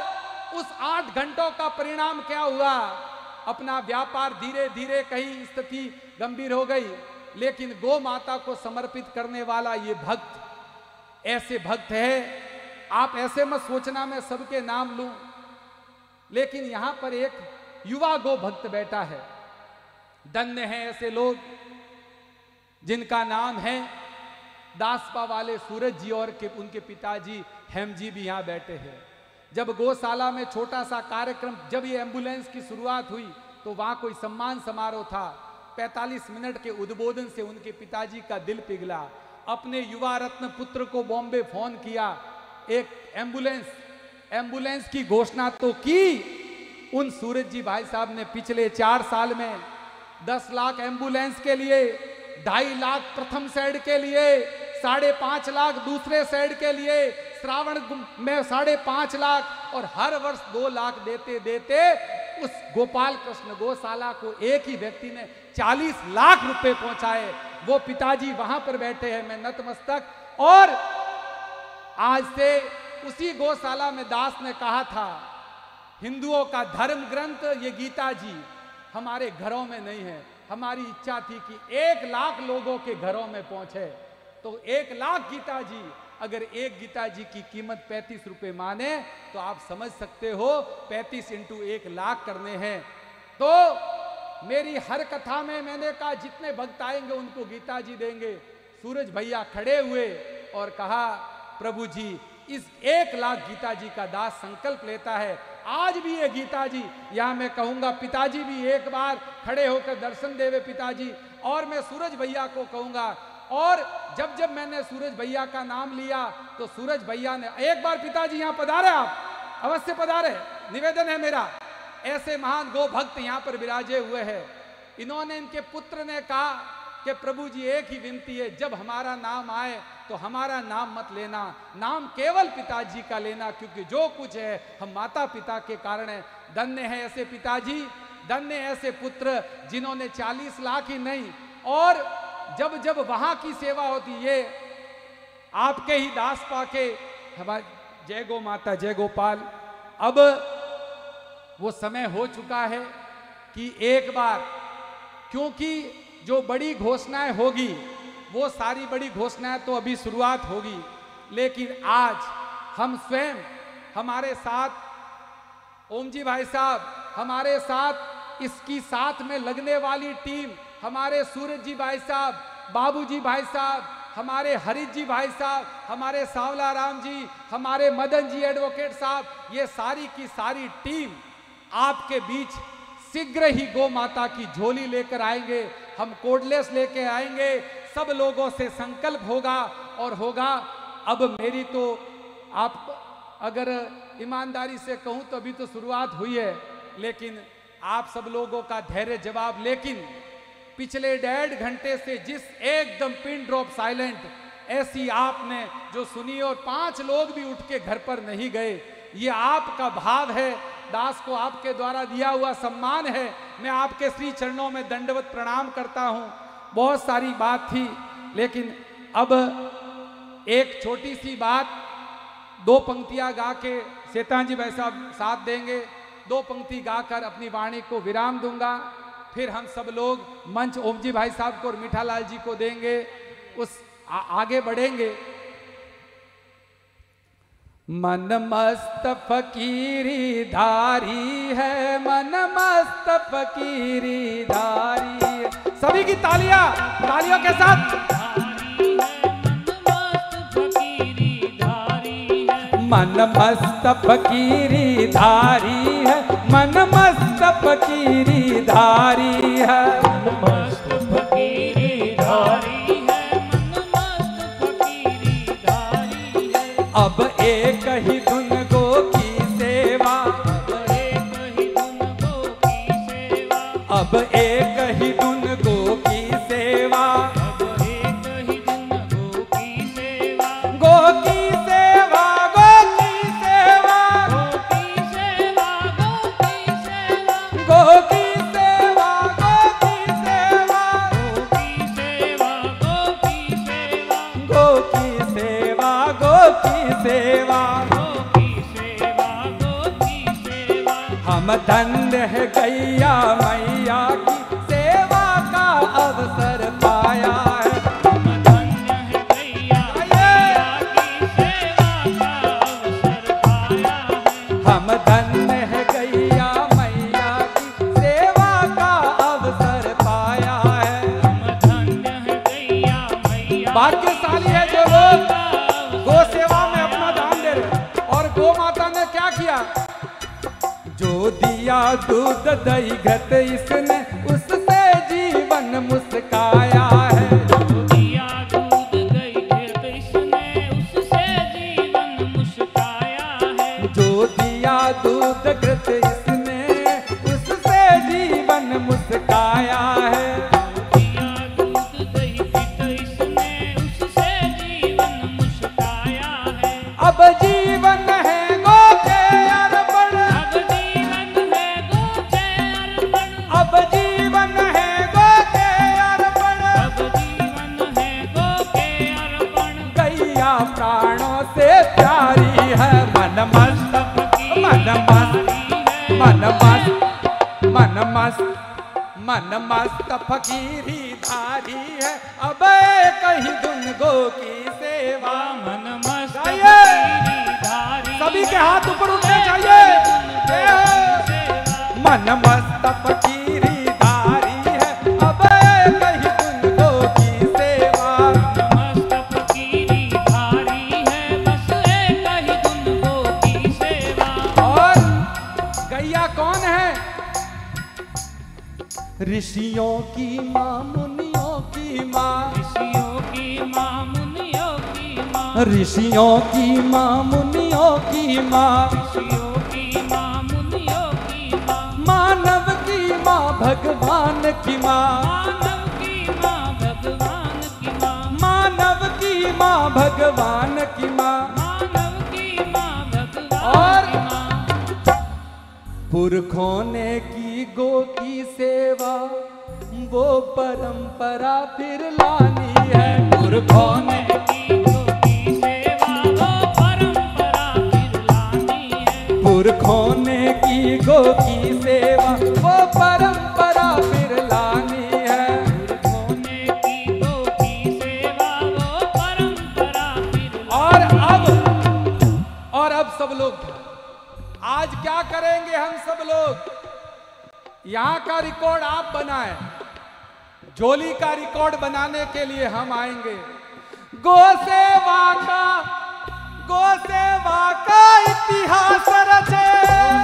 उस 8 घंटों का परिणाम क्या हुआ? अपना व्यापार धीरे धीरे कहीं स्थिति गंभीर हो गई, लेकिन गौ माता को समर्पित करने वाला ये भक्त ऐसे भक्त है। आप ऐसे मत सोचना मैं सबके नाम लूं, लेकिन यहां पर एक युवा गो भक्त बैठा है। धन्य है ऐसे लोग जिनका नाम है दासपा वाले सूरज जी और उनके पिताजी हेम जी भी यहां बैठे हैं। जब गौशाला में छोटा सा कार्यक्रम, जब ये एम्बुलेंस की शुरुआत हुई तो वहां कोई सम्मान समारोह था। 45 मिनट के उद्बोधन से उनके पिताजी का दिल पिघला। अपने युवा रत्न पुत्र को बॉम्बे फोन किया, एक एम्बुलेंस की घोषणा तो की। उन सूरज जी भाई साहब ने पिछले 4 साल में 10 लाख एम्बुलेंस के लिए, 2.5 लाख प्रथम साइड के लिए, 5.5 लाख दूसरे साइड के लिए, श्रावण में 5.5 लाख और हर वर्ष 2 लाख देते देते उस गोपाल कृष्ण गौशाला को एक ही व्यक्ति ने 40 लाख रुपए पहुंचाए। वो पिताजी वहां पर बैठे हैं, मैं नतमस्तक। और आज से उसी गौशाला में दास ने कहा था, हिंदुओं का धर्म ग्रंथ ये गीता जी हमारे घरों में नहीं है। हमारी इच्छा थी कि 1 लाख लोगों के घरों में पहुंचे। तो 1 लाख गीता जी, अगर एक गीता जी की कीमत 35 रुपए माने तो आप समझ सकते हो 35 × 1 लाख करने हैं। तो मेरी हर कथा में मैंने कहा जितने भक्त आएंगे उनको गीता जी देंगे। सूरज भैया खड़े हुए और कहा, प्रभु जी इस 1 लाख गीता जी का दास संकल्प लेता है। आज भी ये गीता जी, यहां मैं कहूंगा पिताजी भी एक बार खड़े होकर दर्शन देवे पिताजी। और मैं सूरज भैया को कहूंगा, और जब जब मैंने सूरज भैया का नाम लिया तो सूरज भैया ने, एक बार पिताजी यहां पधारे, आप अवश्य पधारे, निवेदन है मेरा। ऐसे महान गो भक्त यहां पर विराजे हुए हैं। इन्होंने, इनके पुत्र ने कहा कि प्रभु जी एक ही विनती है, जब हमारा नाम आए तो हमारा नाम मत लेना, नाम केवल पिताजी का लेना, क्योंकि जो कुछ है हम माता पिता के कारण है। धन्य है ऐसे पिताजी, धन्य ऐसे पुत्र जिन्होंने 40 लाख ही नहीं, और जब जब वहां की सेवा होती, ये आपके ही दास पाके हमारे, जय गो माता जय गोपाल। अब वो समय हो चुका है कि एक बार, क्योंकि जो बड़ी घोषणाएं होगी वो सारी बड़ी घोषणाएं तो अभी शुरुआत होगी, लेकिन आज हम स्वयं, हमारे साथ ओम जी भाई साहब, हमारे साथ इसकी साथ में लगने वाली टीम, हमारे सूरज जी भाई साहब, बाबू जी भाई साहब, हमारे हरीश जी भाई साहब, हमारे सावला राम जी, हमारे मदन जी एडवोकेट साहब, ये सारी की सारी टीम आपके बीच शीघ्र ही गौ माता की झोली लेकर आएंगे। हम कोडलेस लेके आएंगे। सब लोगों से संकल्प होगा और होगा। अब मेरी तो, आप अगर ईमानदारी से कहूं तो अभी तो शुरुआत हुई है, लेकिन आप सब लोगों का धैर्य जवाब, लेकिन पिछले 1.5 घंटे से जिस एकदम पिन ड्रॉप साइलेंट ऐसी आपने जो सुनी, और 5 लोग भी उठ के घर पर नहीं गए, ये आपका भाव है, दास को आपके द्वारा दिया हुआ सम्मान है। मैं आपके श्री चरणों में दंडवत प्रणाम करता हूं। बहुत सारी बात थी, लेकिन अब एक छोटी सी बात, 2 पंक्तियां गा के शैतान जी भाई साहब साथ देंगे, 2 पंक्ति गाकर अपनी वाणी को विराम दूंगा। फिर हम सब लोग मंच ओम जी भाई साहब को और मीठालाल जी को देंगे, उस आगे बढ़ेंगे। मन मस्त फकीरी धारी है, मन मस्त फकीरी धारी है। सभी की तालियां, तालियों के साथ। मन मस्त फकीरी धारी है, मन मस्त फकीरी धारी है, मन मस्त फकीरी धारी है, मन मस्त फकीरी धारी है। अब एक ही धुन गो की सेवा, अब एक ही धुन गो की सेवा, अब एक ही धुन गो की सेवा, अब एक ही धुन गो की सेवा, गो की सेवा, गो की सेवा, गो की सेवा, गो की सेवा, गो की सेवा, गो की सेवा, गो की सेवा, गो की सेवा, गो की सेवा, गो की सेवा। हम धन्य है गैया मैया की सेवा का अवसर पाया है। हम धन्य है गैया मैया की सेवा का दिया दूध दही घट इसने उससे जीवन मुस्काया है। जो दिया दूध दही घट इसने उससे जीवन मुस्काया है। जो दिया दूध घट इसने उससे जीवन मुस्काया है। अब जीवन है गो के अर्पण, अब जीवन है गो के अर्पण, अब जीवन है गो के अर्पण, अब जीवन है गो के अर्पण। गैया प्राणों से प्यारी है। मन मस्त मन मस्त मन मस्त मन मस्त मन मस्त फकीरी धारी है। अब कहीं धुन गो की सेवा। मन मस्त गाइए। फकीरी धारी सभी के हाथ ऊपर उठने चाहिए। जय हो। सेवा। मन मस्त फकीरी धारी है। अब कहीं धुन गो की सेवा। मस्त फकीरी धारी है, बस एक ही धुन गो की सेवा। और गैया कौन है? ऋषियों की माँ मुनियों की माँ, ऋषियों की माँ मुनियों की माँ, ऋषियों की माँ मुनियों की माँ, ऋषियों की माँ मुनियों की माँ, मानव की माँ भगवान की माँ, मानव की माँ भगवान की माँ, मानव की माँ भगवान की माँ। मानव की माँ भगवान और की माँ। पुरखों ने की गो की सेवा, वो परंपरा फिर लानी है। पुरखों ने की गो की सेवा, वो परंपरा फिर लानी है। पुरखों ने की गो की सेवा, वो परंपरा फिर लानी है। पुरखों ने की गो की सेवा, वो परंपरा फिर और अब सब लोग आज क्या करेंगे? हम सब लोग यहाँ का रिकॉर्ड आप बनाएं, झोली का रिकॉर्ड बनाने के लिए हम आएंगे। गो सेवा का इतिहास रचे,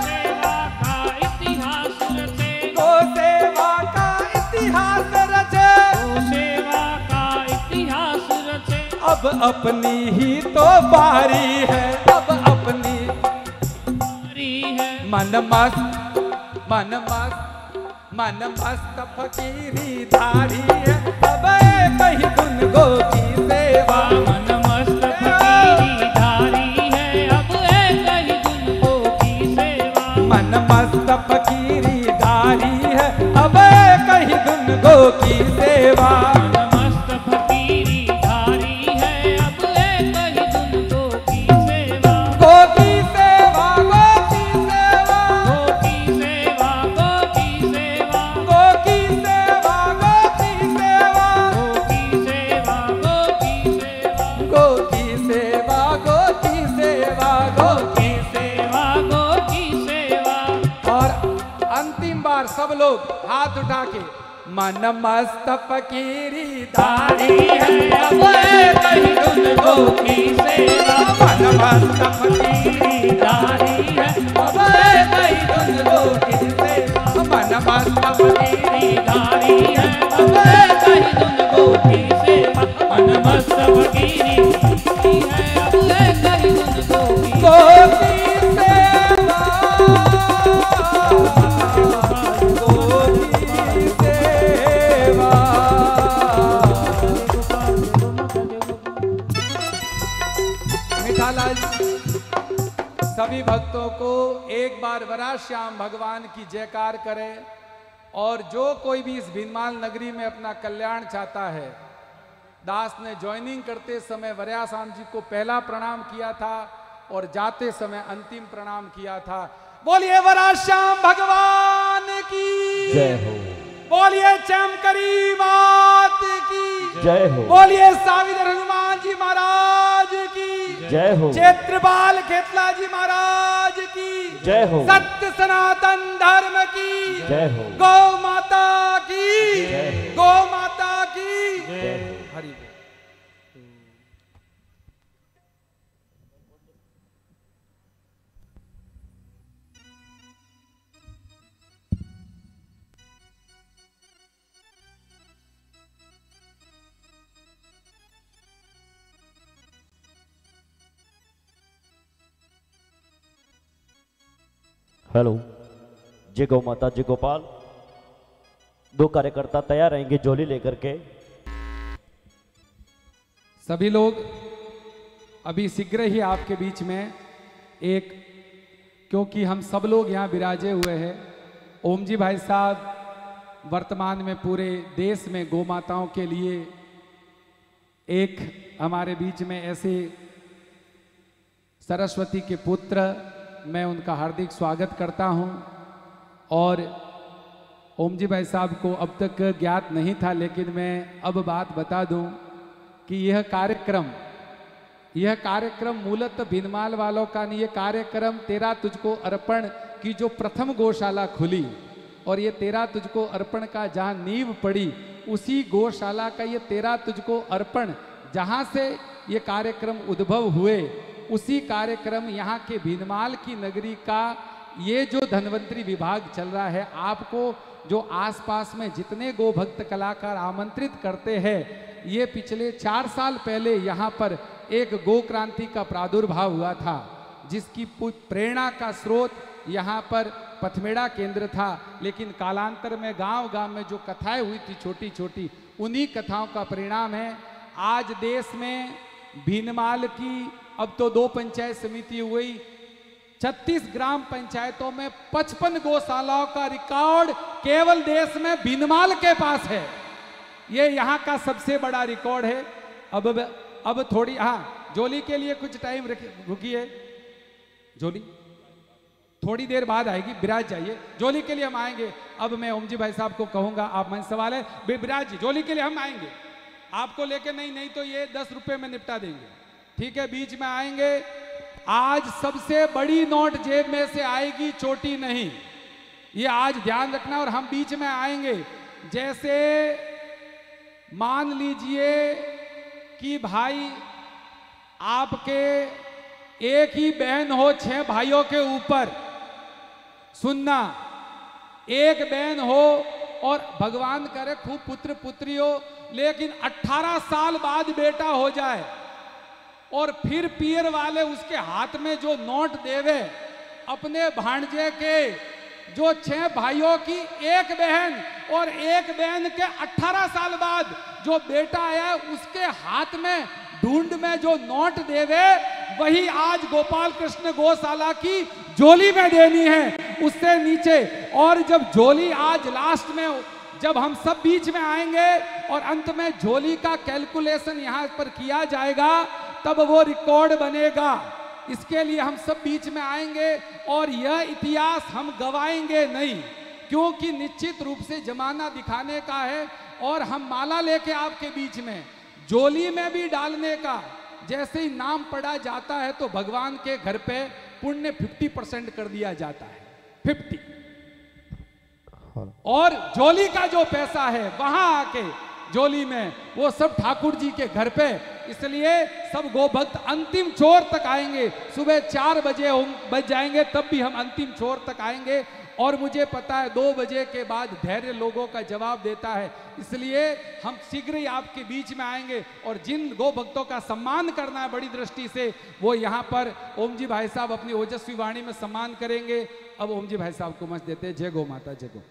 सेवा का इतिहास रचे, गो सेवा का इतिहास रचे। गो सेवा का इतिहास रचे। अब अपनी ही तो बारी है, अब अपनी है मन मस्त मन मस्त मन मस्त फकीरी धारी है। अब कहीं धुन गो की सेवा। मन मस्त फकीरी धारी है, अब एक ही धुन गो की सेवा। मन मस्त फकीरी धारी है, अब कहीं धुन गो की सेवा। मन मस्त फकीरी धारी है, अब एक ही धुन गो की सेवा। गो की सेवा, गो की सेवा, गो की सेवा, गो की सेवा, गो की सेवा, गो की सेवा, गो की सेवा, गो की सेवा, गो की सेवा, गो की सेवा, गो गो की सेवा, गो की सेवा। और अंतिम बार सब लोग हाथ उठा के मन मस्त फकीरी धारी है, अब कहीं धुन गो की सेवा। मन मस्त फकीरी धारी है, अब कहीं धुन गो की सेवा। मन मस्त फकीरी धारी है, अब कहीं धुन गो की सेवा। मन मस्त फकीरी है, अब एक ही धुन गो की गो की सेवा, गो की सेवा। मिठालाल सभी भक्तों को एक बार वराह श्याम भगवान की जयकार करें। और जो कोई भी इस भीनमाल नगरी में अपना कल्याण चाहता है, दास ने ज्वाइनिंग करते समय वराह श्याम जी को पहला प्रणाम किया था और जाते समय अंतिम प्रणाम किया था। बोलिए वराह श्याम भगवान की जय हो, बोलिए चमकरी मात की जय हो, बोलिए सावित्र हनुमान जी महाराज की जय हो, क्षेत्रपाल खेतला जी महाराज की जय हो, सत्य सनातन धर्म की जय हो, गौ माता की जय हो। गौ माता की जय हो। हरि बोल। हेलो। जय गौ माता, जय गोपाल। 2 कार्यकर्ता तैयार रहेंगे झोली लेकर के। सभी लोग अभी शीघ्र ही आपके बीच में एक, क्योंकि हम सब लोग यहाँ विराजे हुए हैं, ओम जी भाई साहब वर्तमान में पूरे देश में गौ माताओं के लिए एक हमारे बीच में ऐसे सरस्वती के पुत्र, मैं उनका हार्दिक स्वागत करता हूं। और ओम जी भाई साहब को अब तक ज्ञात नहीं था, लेकिन मैं अब बात बता दूं कि यह कार्यक्रम मूलतः भिनमाल वालों का नहीं। यह कार्यक्रम तेरा तुझको अर्पण की जो प्रथम गौशाला खुली और ये तेरा तुझको अर्पण का जहाँ नींव पड़ी, उसी गौशाला का ये तेरा तुझको अर्पण, जहाँ से ये कार्यक्रम उद्भव हुए, उसी कार्यक्रम यहाँ के भिनमाल की नगरी का ये जो धन्वंतरी विभाग चल रहा है, आपको जो आसपास में जितने गो भक्त कलाकार आमंत्रित करते हैं, ये पिछले 4 साल पहले यहाँ पर एक गो क्रांति का प्रादुर्भाव हुआ था, जिसकी प्रेरणा का स्रोत यहाँ पर पथमेड़ा केंद्र था। लेकिन कालांतर में गांव-गांव में जो कथाएं हुई थी छोटी छोटी, उन्हीं कथाओं का परिणाम है आज देश में भिनमाल की अब तो 2 पंचायत समिति हुई, 36 ग्राम पंचायतों में 55 गौशालाओं का रिकॉर्ड केवल देश में भिनमाल के पास है। ये यहाँ का सबसे बड़ा रिकॉर्ड है। अब थोड़ी, हाँ, जोली के लिए कुछ टाइम रुकिए, जोली थोड़ी देर बाद आएगी, विराज जाइए, जोली के लिए हम आएंगे। अब मैं ओम जी भाई साहब को कहूंगा, आप मन सवाल है, विराज जी जोली के लिए हम आएंगे, आपको लेके नहीं तो ये 10 रुपए में निपटा देंगे, ठीक है, बीच में आएंगे। आज सबसे बड़ी नोट जेब में से आएगी, छोटी नहीं, ये आज ध्यान रखना। और हम बीच में आएंगे, जैसे मान लीजिए कि भाई आपके एक ही बहन हो 6 भाइयों के ऊपर, सुनना, एक बहन हो और भगवान करे खूब पुत्र पुत्री हो, लेकिन 18 साल बाद बेटा हो जाए और फिर पियर वाले उसके हाथ में जो नोट देवे, अपने भांजे के जो 6 भाइयों की एक बहन और एक बहन के 18 साल बाद जो बेटा आया, उसके हाथ में ढूंढ में जो नोट देवे, वही आज गोपाल कृष्ण गौशाला की जोली में देनी है, उससे नीचे। और जब जोली आज लास्ट में, जब हम सब बीच में आएंगे और अंत में झोली का कैलकुलेशन यहाँ पर किया जाएगा, तब वो रिकॉर्ड बनेगा। इसके लिए हम सब बीच में आएंगे और यह इतिहास हम गवाएंगे नहीं, क्योंकि निश्चित रूप से जमाना दिखाने का है। और हम माला लेके आपके बीच में जोली में भी डालने का, जैसे ही नाम पढ़ा जाता है तो भगवान के घर पे पुण्य 50% कर दिया जाता है, 50। और जोली का जो पैसा है वहां आके जोली में, वो सब ठाकुर जी के घर पे। इसलिए सब गोभक्त अंतिम छोर तक आएंगे, सुबह 4 बजे बज जाएंगे, तब भी हम अंतिम छोर तक आएंगे। और मुझे पता है 2 बजे के बाद धैर्य लोगों का जवाब देता है, इसलिए हम शीघ्र ही आपके बीच में आएंगे। और जिन गो भक्तों का सम्मान करना है बड़ी दृष्टि से, वो यहाँ पर ओम जी भाई साहब अपनी ओजस्वी वाणी में सम्मान करेंगे। अब ओम जी भाई साहब को मंच देते हैं। जय गौ माता, जय गो।